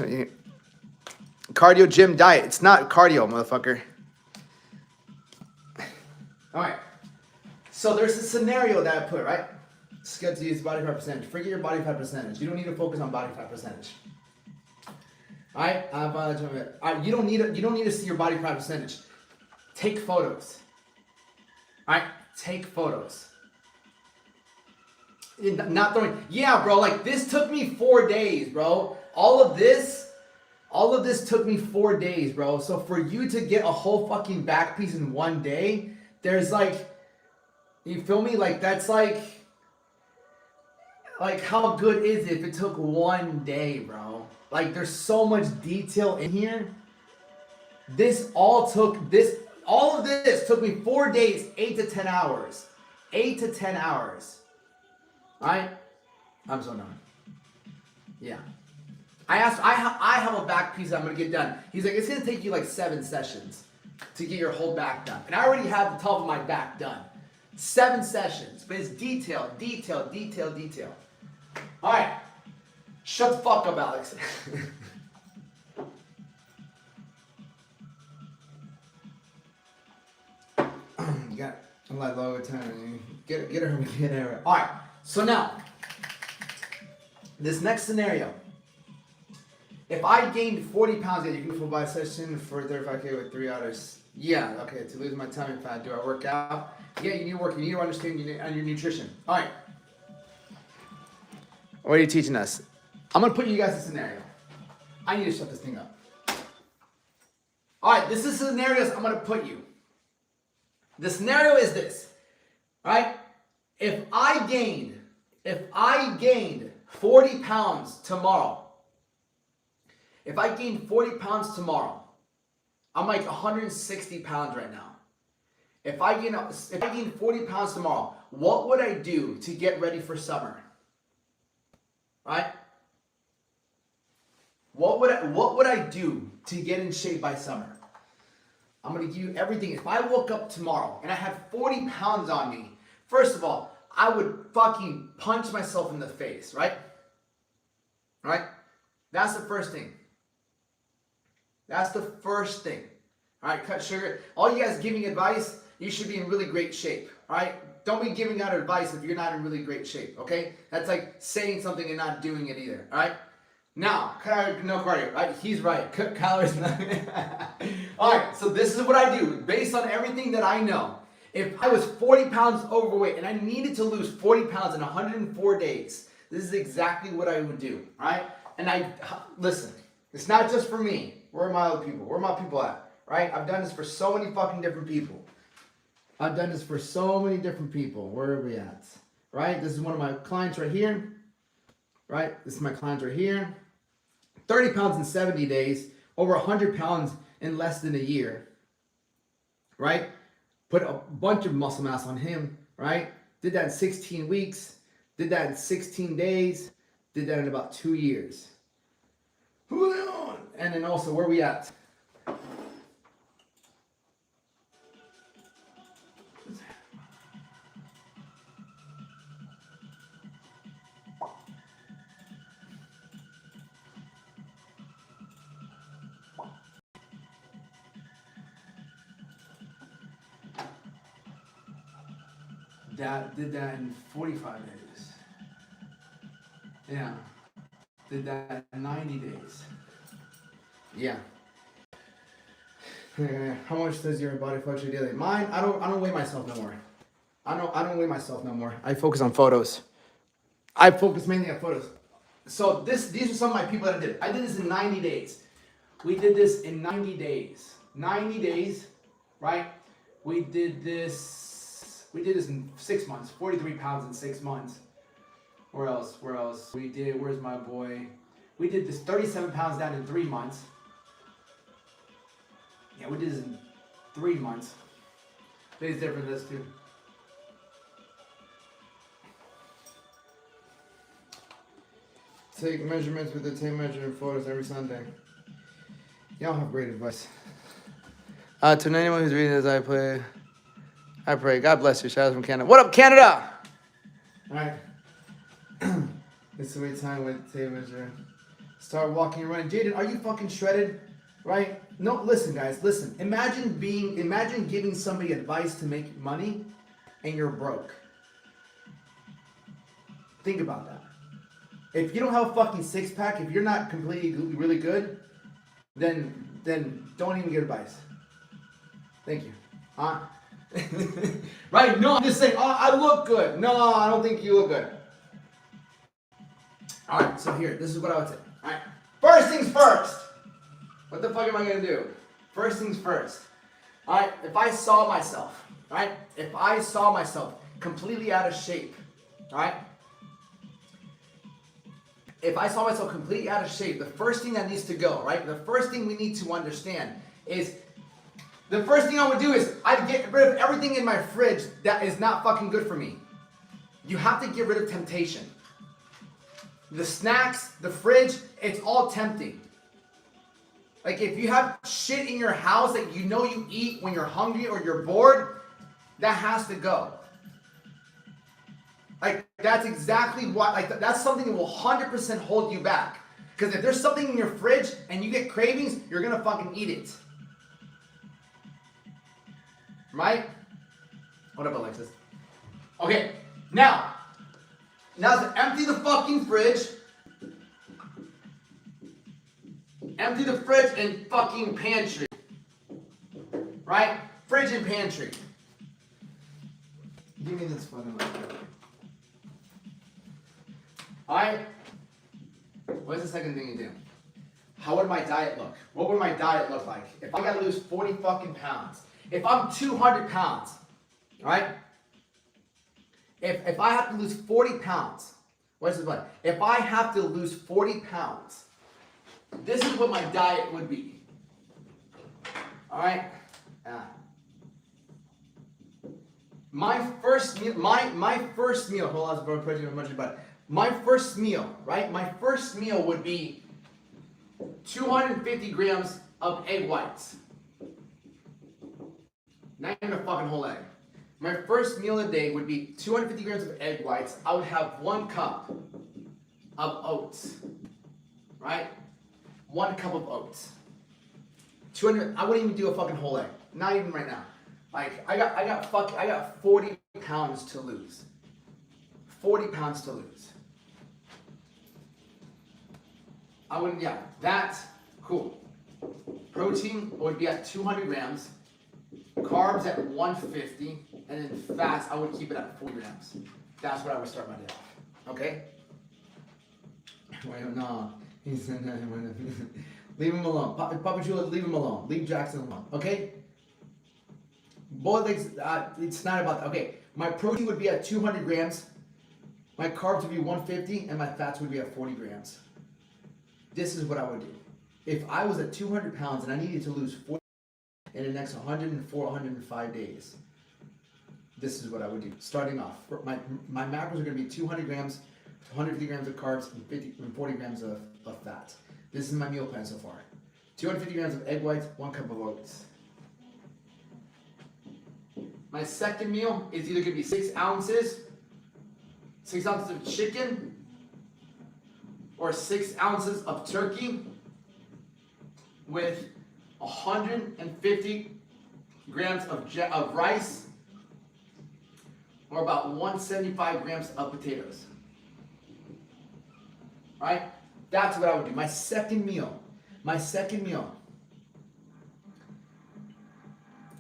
cardio gym diet? It's not cardio, motherfucker. All right. So there's a scenario that I put, right? Just get to use body fat percentage. Forget your body fat percentage. You don't need to focus on body fat percentage. All right, you don't need to see your body fat percentage. Take photos. All right, take photos. Not throwing. Yeah, bro. Like this took me 4 days, bro. All of this took me 4 days, bro. So for you to get a whole fucking back piece in 1 day, there's like, you feel me? Like that's like how good is it if it took 1 day, bro? Like there's so much detail in here. All of this took me 4 days, 8 to 10 hours. 8 to 10 hours. Alright? I'm so done. Yeah. I have a back piece that I'm gonna get done. He's like, it's gonna take you like 7 sessions to get your whole back done. And I already have the top of my back done. 7 sessions. But it's detail. Alright. Shut the fuck up, Alex. You got a lot lower time. Get her. All right. So now, this next scenario. If I gained 40 pounds, You can full body session for 35K with 3 hours Yeah, okay, to lose my tummy fat, do I work out? Yeah, you need to work, you need to understand your nutrition. All right. What are you teaching us? I'm gonna put you guys in a scenario. I need to shut this thing up. All right, this is the scenarios I'm gonna put you. The scenario is this, all right? If I gained 40 pounds tomorrow, if I gained 40 pounds tomorrow, I'm like 160 pounds right now. If I gain 40 pounds tomorrow, what would I do to get ready for summer? Right? What would I do to get in shape by summer? I'm gonna give you everything. If I woke up tomorrow and I had 40 pounds on me, first of all, I would fucking punch myself in the face, right? Right? That's the first thing. That's the first thing. All right, cut sugar. All you guys giving advice, you should be in really great shape. All right? Don't be giving out advice if you're not in really great shape, okay? That's like saying something and not doing it either, all right? Now, no cardio, right? He's right. Cut calories. All right, so this is what I do based on everything that I know. If I was 40 pounds overweight and I needed to lose 40 pounds in 104 days, this is exactly what I would do, all right? And listen, it's not just for me. Where are my other people? Where are my people at, right? I've done this for so many fucking different people. I've done this for so many different people. Where are we at? Right? This is one of my clients right here. Right? This is my client right here. 30 pounds in 70 days. Over 100 pounds in less than a year. Right? Put a bunch of muscle mass on him. Right? Did that in 16 weeks. Did that in 16 days. Did that in about 2 years. And then also, where are we at? Did that in 45 days. Yeah. Did that in 90 days. Yeah. How much does your body fluctuate daily? Mine, I don't weigh myself no more. I don't weigh myself no more. I focus on photos. I focus mainly on photos. So these are some of my people that I did. I did this in 90 days. We did this in 90 days. 90 days, right? We did this in 6 months. 43 pounds in 6 months. Where else? Where's my boy? We did this 37 pounds down in 3 months. Yeah, we did this in 3 months. Big different this too. Take measurements with the tape measure and photos every Sunday. Y'all have great advice. To anyone who's reading this, I pray. God bless you. Shout out from Canada. What up, Canada? All right. It's the way time with tape measure. Start walking and running. Jaden, are you fucking shredded? Right? No, listen, guys. Listen. Imagine giving somebody advice to make money, and you're broke. Think about that. If you don't have a fucking six pack, if you're not completely really good, then don't even give advice. Thank you. Huh? Right? No, I'm just saying, oh, I look good. No, I don't think you look good. Alright, so here, this is what I would say. Alright. First things first. What the fuck am I gonna do? First things first. Alright, if I saw myself, completely out of shape, alright? If I saw myself completely out of shape, the first thing that needs to go, right? The first thing we need to understand is, the first thing I would do is, I'd get rid of everything in my fridge that is not fucking good for me. You have to get rid of temptation. The snacks, the fridge, it's all tempting. Like if you have shit in your house that you know you eat when you're hungry or you're bored, that has to go. Like that's exactly what, like that's something that will 100% hold you back. Because if there's something in your fridge and you get cravings, you're gonna fucking eat it. Right? What up, Alexis? Okay, now to empty the fucking fridge. Empty the fridge and fucking pantry. right? Fridge and pantry. Give me this fucking light. Alright? What's the second thing you do? How would my diet look? What would my diet look like? If I gotta lose 40 fucking pounds. If I'm 200 pounds, alright? If I have to lose 40 pounds, what's this like? If I have to lose 40 pounds, this is what my diet would be. Alright? My first meal, my first meal, hold on, bro, my first meal, right? My first meal would be 250 grams of egg whites. Not even a fucking whole egg. My first meal of the day would be 250 grams of egg whites. I would have 1 cup of oats, right? 1 cup of oats. 200. I wouldn't even do a fucking whole egg. Not even right now. Like I got 40 pounds to lose. 40 pounds to lose. I wouldn't. Yeah, that's cool. Protein would be at 200 grams. Carbs at 150, and then fats I would keep it at 40 grams. That's what I would start my day off. Okay? Wait, no. He said that. Leave him alone. Papa Chula, leave him alone. Leave Jackson alone. Okay? Boiled eggs, it's not about that. Okay, my protein would be at 200 grams. My carbs would be 150, and my fats would be at 40 grams. This is what I would do. If I was at 200 pounds and I needed to lose 40 in the next 104, 105 days, this is what I would do. Starting off, my macros are going to be 200 grams, 150 grams of carbs, and 40 grams of fat. This is my meal plan so far. 250 grams of egg whites, 1 cup of oats. My second meal is either going to be 6 ounces of chicken, or 6 ounces of turkey with 150 grams of rice, or about 175 grams of potatoes. All right? That's what I would do. My second meal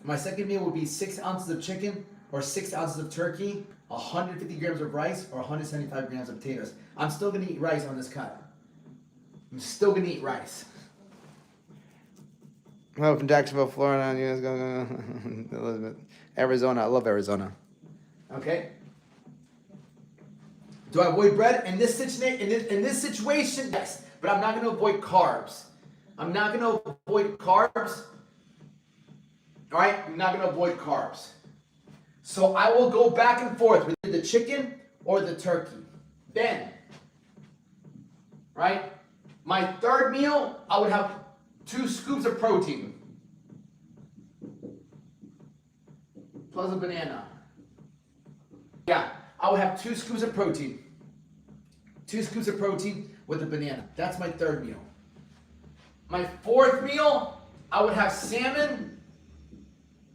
would be 6 ounces of chicken, or 6 ounces of turkey, 150 grams of rice, or 175 grams of potatoes. I'm still going to eat rice on this cut. I'm still going to eat rice. Hello from Jacksonville, Florida. You guys go, Elizabeth. Arizona. I love Arizona. Okay? Do I avoid bread? In this situation, yes. But I'm not going to avoid carbs. I'm not going to avoid carbs. All right? I'm not going to avoid carbs. So I will go back and forth with the chicken or the turkey. Then, right? My third meal, I would have 2 scoops of protein. Plus a banana. Yeah, I would have 2 scoops of protein. 2 scoops of protein with a banana. That's my third meal. My fourth meal, I would have salmon,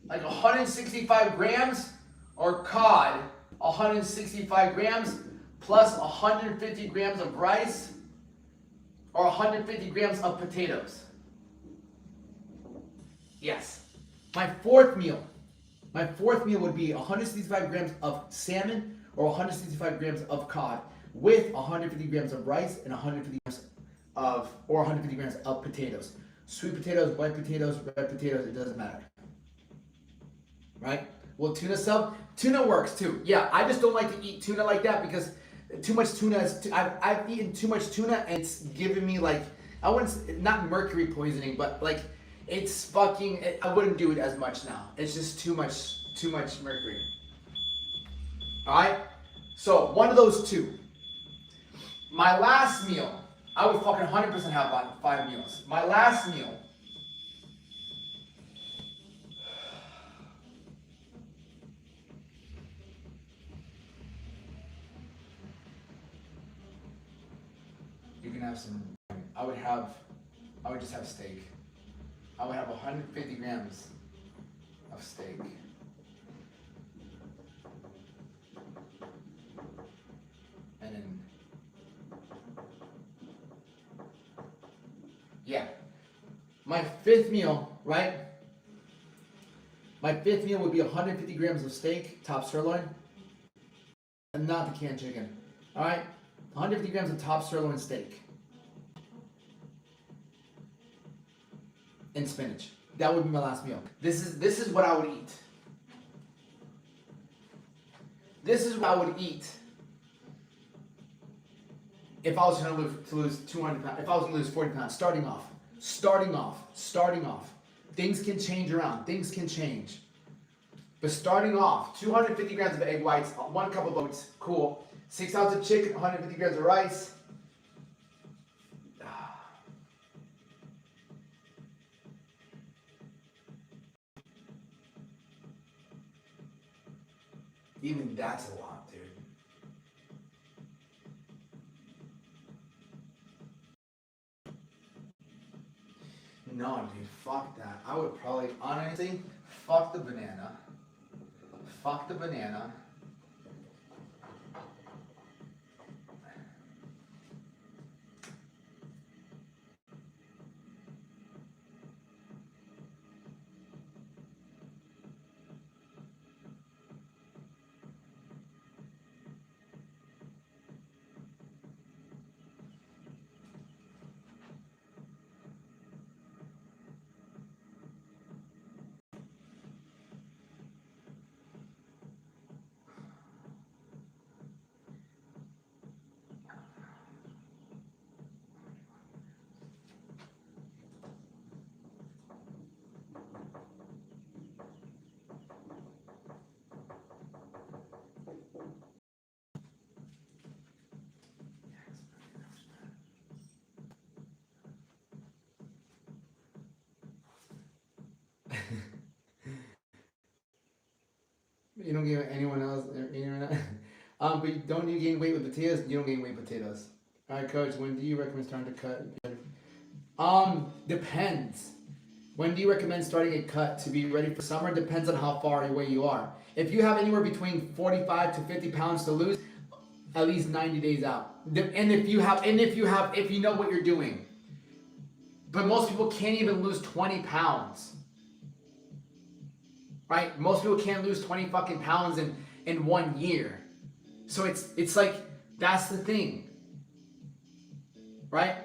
like 165 grams, or cod, 165 grams, plus 150 grams of rice, or 150 grams of potatoes. Yes. My fourth meal would be 165 grams of salmon, or 165 grams of cod, with 150 grams of rice and 150 grams of potatoes. Sweet potatoes, white potatoes, red potatoes, it doesn't matter. Right? Well, tuna sub? Tuna works too. Yeah, I just don't like to eat tuna like that because too much tuna is, I've eaten too much tuna and it's giving me like, I wouldn't, not mercury poisoning, but like, it's fucking, I wouldn't do it as much now. It's just too much mercury. Alright? So, one of those 2. My last meal, I would fucking 100% have 5 meals. My last meal, you can have some, I would just have steak. I would have 150 grams of steak. And then, yeah. My 5th meal, right? My fifth meal would be 150 grams of steak, top sirloin, and not the canned chicken. All right, 150 grams of top sirloin steak and spinach. That would be my last meal. This is what I would eat. This is what I would eat if I was going to lose 200 pounds. If I was going to lose 40 pounds, starting off. Things can change around. Things can change. But starting off, 250 grams of egg whites, 1 cup of oats, cool. 6 ounces of chicken, 150 grams of rice. Even that's a lot, dude. No, dude, fuck that. I would probably, honestly, fuck the banana. Fuck the banana. You don't give anyone else. But don't you gain weight with potatoes? You don't gain weight with potatoes. All right, coach. When do you recommend starting to cut? Depends. When do you recommend starting a cut to be ready for summer? Depends on how far away you are. If you have anywhere between 45 to 50 pounds to lose, at least 90 days out. And if you know what you're doing. But most people can't even lose 20 pounds. Right? Most people can't lose 20 fucking pounds in 1 year. So it's like, that's the thing. Right?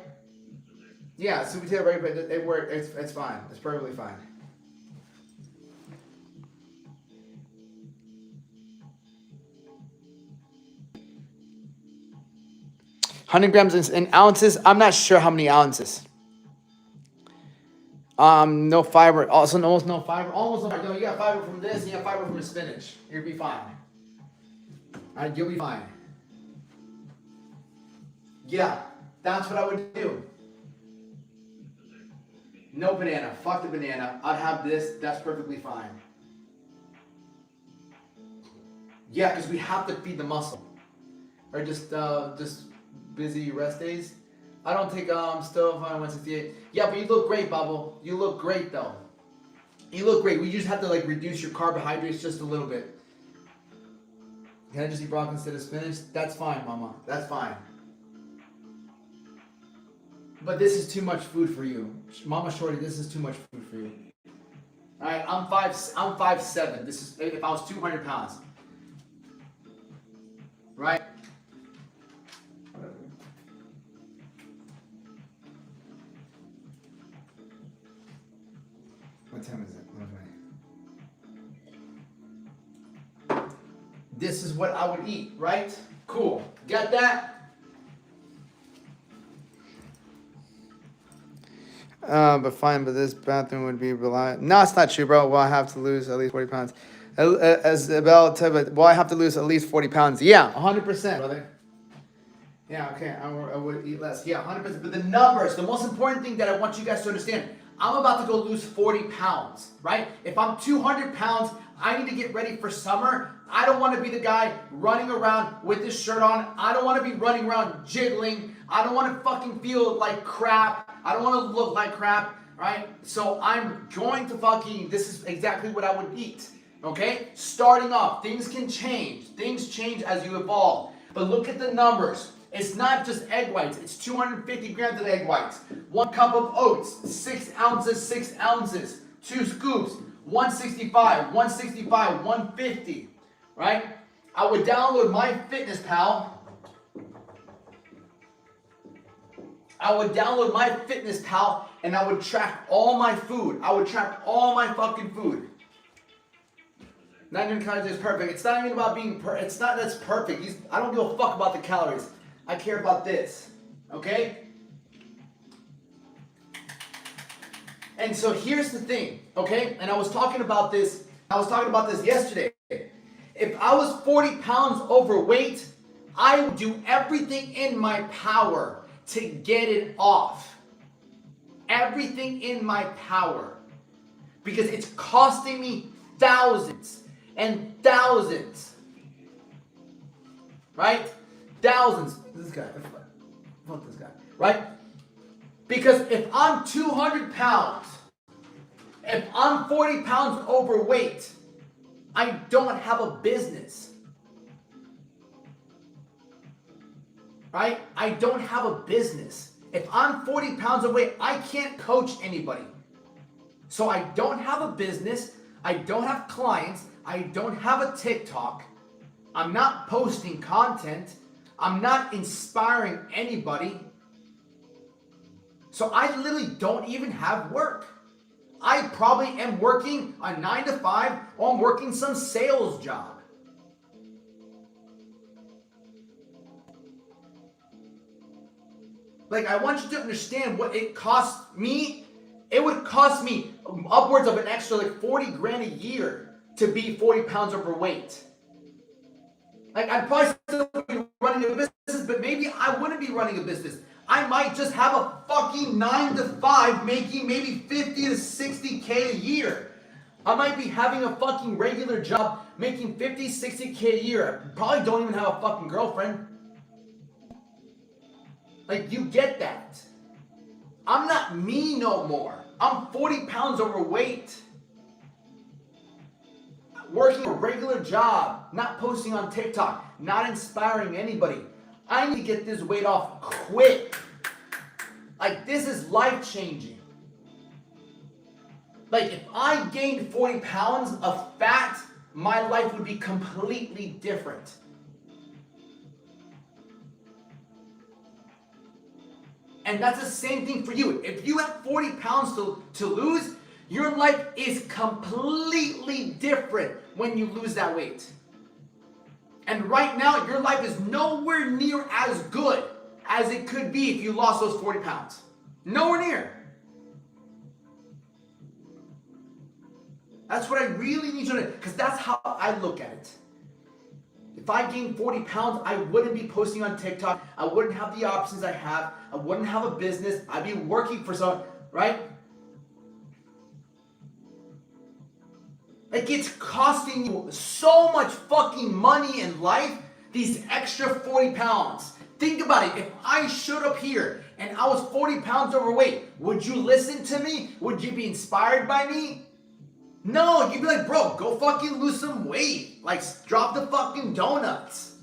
Yeah, sweet potato bread, but it works. It's fine. It's perfectly fine. $100 grams in ounces. I'm not sure how many ounces. No fiber. Also, almost no fiber. Almost no fiber. No, you got fiber from this, and you got fiber from the spinach. You'll be fine. Alright, you'll be fine. Yeah, that's what I would do. No banana. Fuck the banana. I'd have this. That's perfectly fine. Yeah, because we have to feed the muscle. Or just busy rest days. I don't take stuff on 168. Yeah, but you look great, Bubble. You look great though. You look great. We just have to like reduce your carbohydrates just a little bit. Can I just eat broccoli instead of spinach? That's fine, Mama. That's fine. But this is too much food for you, Mama Shorty. This is too much food for you. All right, I'm 5'7". This is if I was 200 pounds. Right? What time is it? Okay. This is what I would eat, right? Cool. Got that? But fine, but this bathroom would be reliant. No, it's not true, bro. Well, I have to lose at least 40 pounds. As Abel said, well, I have to lose at least 40 pounds. Yeah, 100%, brother. Yeah, okay, I would eat less. Yeah, 100%. But the numbers, the most important thing that I want you guys to understand, I'm about to go lose 40 pounds, right? If I'm 200 pounds, I need to get ready for summer. I don't want to be the guy running around with this shirt on. I don't want to be running around jiggling. I don't want to fucking feel like crap. I don't want to look like crap, right? So I'm going to fucking, this is exactly what I would eat, okay? Starting off, things can change. Things change as you evolve. But look at the numbers. It's not just egg whites. It's 250 grams of egg whites. 1 cup of oats. 6 ounces, 6 ounces. 2 scoops. 165, 165, 150, right? I would download MyFitnessPal. And I would track all my food. I would track all my fucking food. 900 calories is perfect. It's not even about being it's not that's perfect. I don't give a fuck about the calories. I care about this. Okay? And so here's the thing, okay? And I was talking about this yesterday. If I was 40 pounds overweight, I would do everything in my power to get it off. Everything in my power. Because it's costing me thousands and thousands. Right? Thousands. This guy. Fuck this guy. Right? Because if I'm 200 pounds, if I'm 40 pounds overweight, I don't have a business. Right? I don't have a business. If I'm 40 pounds overweight, I can't coach anybody. So I don't have a business. I don't have clients. I don't have a TikTok. I'm not posting content. I'm not inspiring anybody. So I literally don't even have work. I probably am working a 9 to 5 or I'm working some sales job. Like, I want you to understand what it costs me. It would cost me upwards of an extra like 40 grand a year to be 40 pounds overweight. Like, I'd probably still be running a business, but maybe I wouldn't be running a business. I might just have a fucking 9 to 5 making maybe 50 to 60K a year. I might be having a fucking regular job making 50, 60K a year. I probably don't even have a fucking girlfriend. Like, you get that. I'm not me no more. I'm 40 pounds overweight. Working a regular job, not posting on TikTok, not inspiring anybody. I need to get this weight off quick. Like, this is life-changing. Like, if I gained 40 pounds of fat, my life would be completely different. And that's the same thing for you. If you have 40 pounds to lose, your life is completely different when you lose that weight. And right now, your life is nowhere near as good as it could be if you lost those 40 pounds. Nowhere near. That's what I really need you to know, because that's how I look at it. If I gained 40 pounds, I wouldn't be posting on TikTok. I wouldn't have the options I have. I wouldn't have a business. I'd be working for someone, right? Like, it's costing you so much fucking money in life, these extra 40 pounds. Think about it. If I showed up here and I was 40 pounds overweight, would you listen to me? Would you be inspired by me? No, you'd be like, bro, go fucking lose some weight. Like, drop the fucking donuts.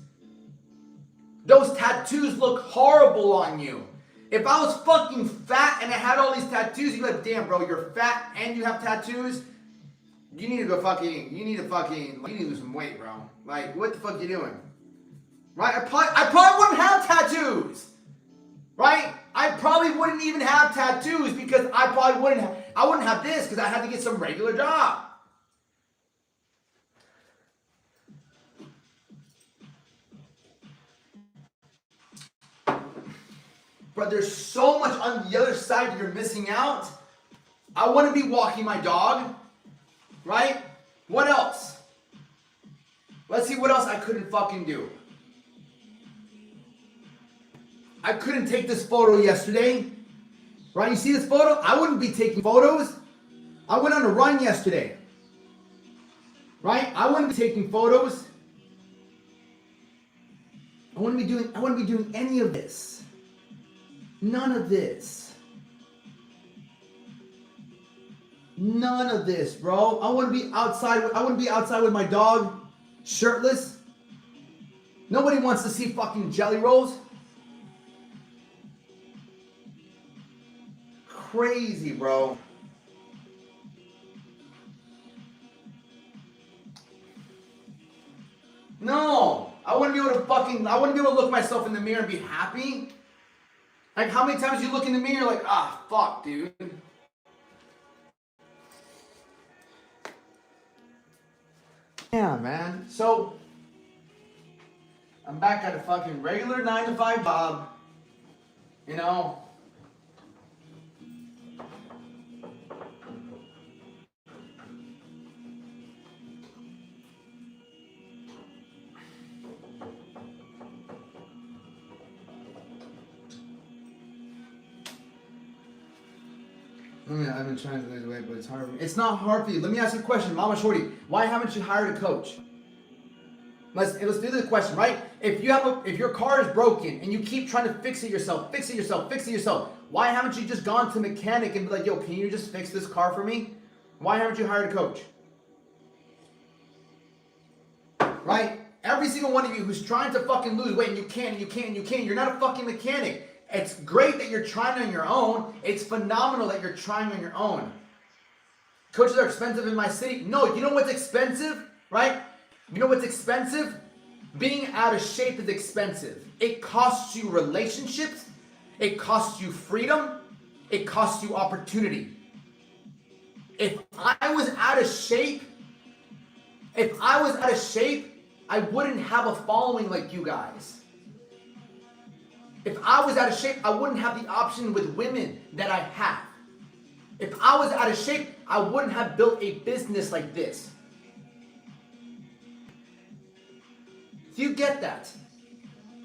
Those tattoos look horrible on you. If I was fucking fat and I had all these tattoos, you'd be like, damn, bro, you're fat and you have tattoos. You need to lose some weight, bro. Like, what the fuck you doing? Right? I probably wouldn't have tattoos. Right? I probably wouldn't even have tattoos because I wouldn't have this because I had to get some regular job. But there's so much on the other side you're missing out. I wouldn't be walking my dog. Right? What else? Let's see what else I couldn't fucking do. I couldn't take this photo yesterday. Right? You see this photo? I wouldn't be taking photos. I went on a run yesterday. Right? I wouldn't be taking photos. I wouldn't be doing any of this. None of this. None of this, bro. I wouldn't be outside with my dog shirtless. Nobody wants to see fucking jelly rolls. Crazy, bro. want to be able to look myself in the mirror and be happy. Like, how many times you look in the mirror like, ah, fuck, dude. Yeah, man. So, I'm back at a fucking regular 9-to-5 job. You know. I've been trying to lose weight, but it's hard for me. It's not hard for you. Let me ask you a question, Mama Shorty. Why haven't you hired a coach? Let's do the question, right? If your car is broken and you keep trying to fix it yourself, why haven't you just gone to a mechanic and be like, yo, can you just fix this car for me? Why haven't you hired a coach? Right? Every single one of you who's trying to fucking lose weight and you can't, you're not a fucking mechanic. It's great that you're trying on your own. It's phenomenal that you're trying on your own. Coaches are expensive in my city. No, you know what's expensive, right? You know what's expensive? Being out of shape is expensive. It costs you relationships. It costs you freedom. It costs you opportunity. If I was out of shape, I wouldn't have a following like you guys. If I was out of shape, I wouldn't have the option with women that I have. If I was out of shape, I wouldn't have built a business like this. Do you get that?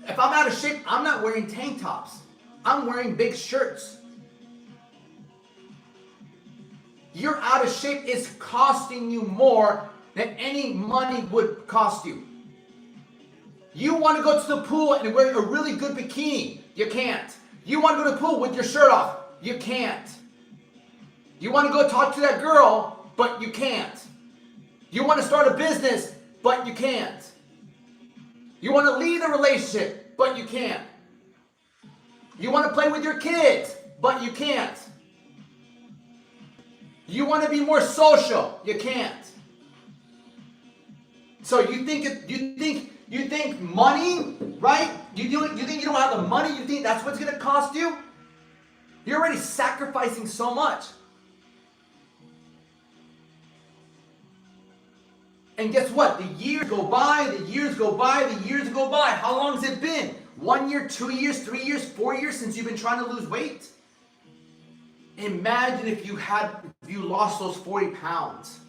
If I'm out of shape, I'm not wearing tank tops. I'm wearing big shirts. You're out of shape is costing you more than any money would cost you. You want to go to the pool and wear a really good bikini. You can't. You want to go to the pool with your shirt off. You can't. You want to go talk to that girl, but you can't. You want to start a business, but you can't. You want to leave the relationship, but you can't. You want to play with your kids, but you can't. You want to be more social, you can't. So you think money, right? You think you don't have the money? You think that's what's going to cost you? You're already sacrificing so much. And guess what? The years go by. How long has it been? 1 year, 2 years, 3 years, 4 years since you've been trying to lose weight? Imagine if you lost those 40 pounds.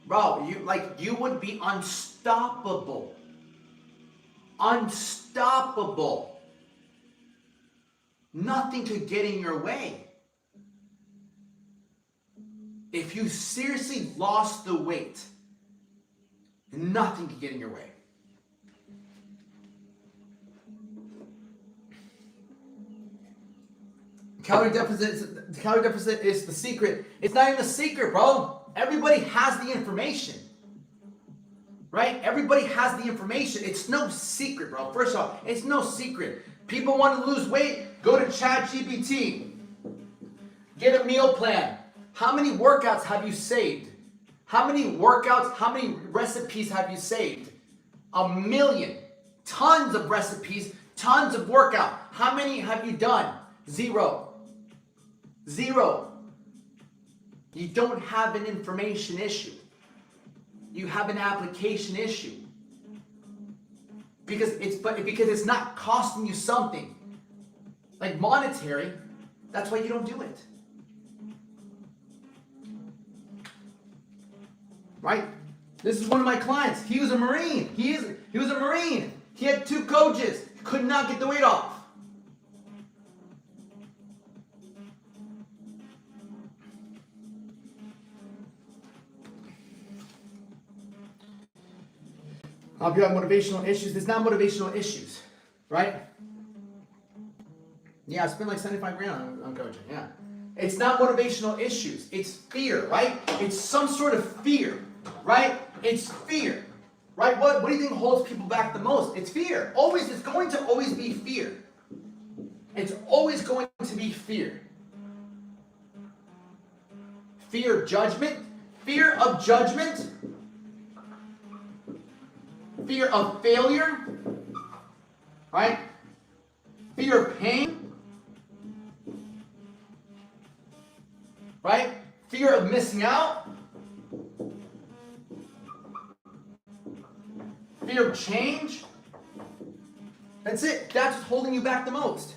Bro, you would be unstoppable. Unstoppable. Nothing could get in your way. If you seriously lost the weight, nothing could get in your way. Calorie deficit is the secret. It's not even a secret, bro. Everybody has the information. Right? Everybody has the information. It's no secret, bro. First off, it's no secret. People want to lose weight, go to ChatGPT. Get a meal plan. How many workouts have you saved? How many recipes have you saved? 1 million. Tons of recipes, tons of workout. How many have you done? 0. You don't have an information issue. You have an application issue. Because it's not costing you something. Like monetary, that's why you don't do it. Right? This is one of my clients. He was a Marine. He was a Marine. He had 2 coaches. Could not get the weight off. If you have motivational issues, it's not motivational issues, right? Yeah, I spent like 75 grand on coaching, yeah. It's not motivational issues, it's fear, right? It's some sort of fear, right? It's fear, right? What do you think holds people back the most? It's fear. It's going to always be fear. It's always going to be fear. Fear of judgment. Fear of failure, right? Fear of pain, right? Fear of missing out, fear of change. That's it. That's what's holding you back the most.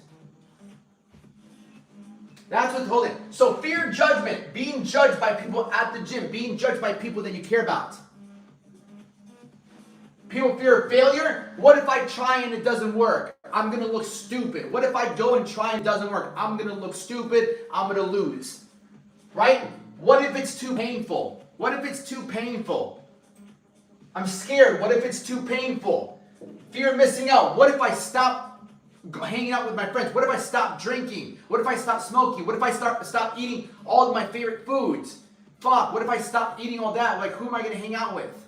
That's what's holding. So fear judgment, being judged by people at the gym, being judged by people that you care about. People fear failure. What if I try and it doesn't work? I'm going to look stupid. What if I go and try and it doesn't work? I'm going to look stupid. I'm going to lose. Right? What if it's too painful? What if it's too painful? I'm scared. What if it's too painful? Fear of missing out. What if I stop hanging out with my friends? What if I stop drinking? What if I stop smoking? What if I stop eating all of my favorite foods? Fuck, what if I stop eating all that? Like, who am I going to hang out with?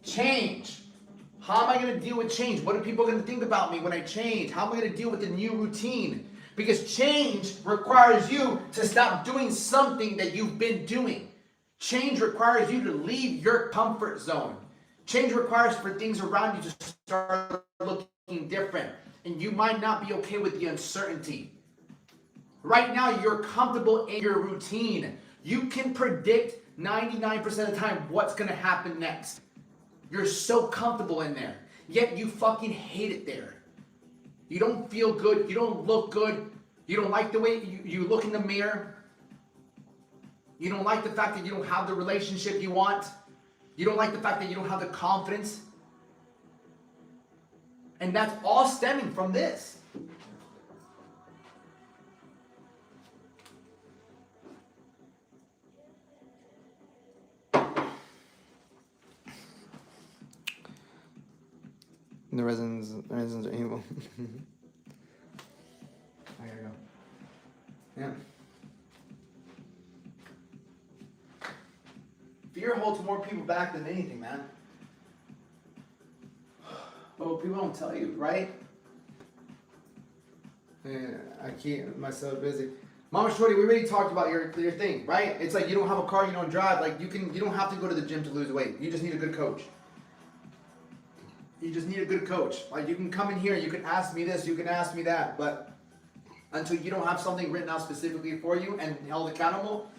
Change. How am I going to deal with change? What are people going to think about me when I change? How am I going to deal with the new routine? Because change requires you to stop doing something that you've been doing. Change requires you to leave your comfort zone. Change requires for things around you to start looking different. And you might not be okay with the uncertainty. Right now, you're comfortable in your routine. You can predict 99% of the time what's going to happen next. You're so comfortable in there, yet you fucking hate it there. You don't feel good. You don't look good. You don't like the way you look in the mirror. You don't like the fact that you don't have the relationship you want. You don't like the fact that you don't have the confidence. And that's all stemming from this. The residents are evil. I gotta go. Yeah. Fear holds more people back than anything, man. But people don't tell you, right? Yeah, I keep myself busy. Mama Shorty, we already talked about your thing, right? It's like you don't have a car, you don't drive. Like you don't have to go to the gym to lose weight. You just need a good coach. You just need a good coach. Like you can come in here, you can ask me this, you can ask me that, but until you don't have something written out specifically for you and held accountable,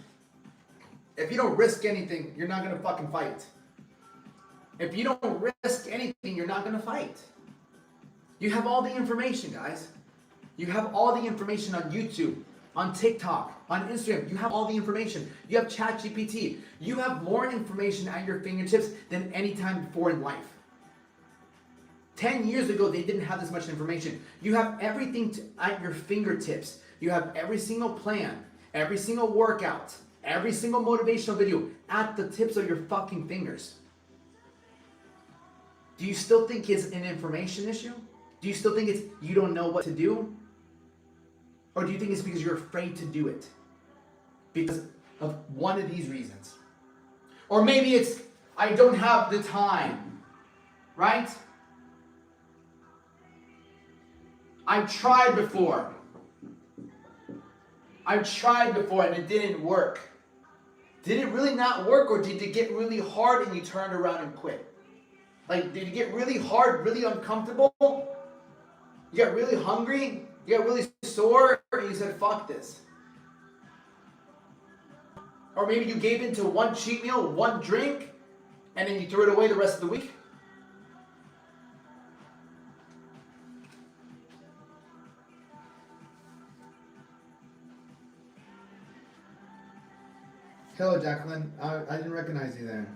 if you don't risk anything, you're not gonna fucking fight. If you don't risk anything, you're not gonna fight. You have all the information, guys. You have all the information on YouTube, on TikTok, on Instagram. You have all the information. You have ChatGPT. You have more information at your fingertips than any time before in life. 10 years ago, they didn't have this much information. You have everything at your fingertips. You have every single plan, every single workout, every single motivational video at the tips of your fucking fingers. Do you still think it's an information issue? Do you still think it's you don't know what to do? Or do you think it's because you're afraid to do it? Because of one of these reasons. Or maybe it's I don't have the time, right? I've tried before. I've tried before and it didn't work. Did it really not work, or did it get really hard and you turned around and quit? Like, did it get really hard, really uncomfortable? You got really hungry? You got really sore? Or you said, fuck this? Or maybe you gave in to one cheat meal, one drink, and then you threw it away the rest of the week? Hello, Jacqueline. I didn't recognize you there.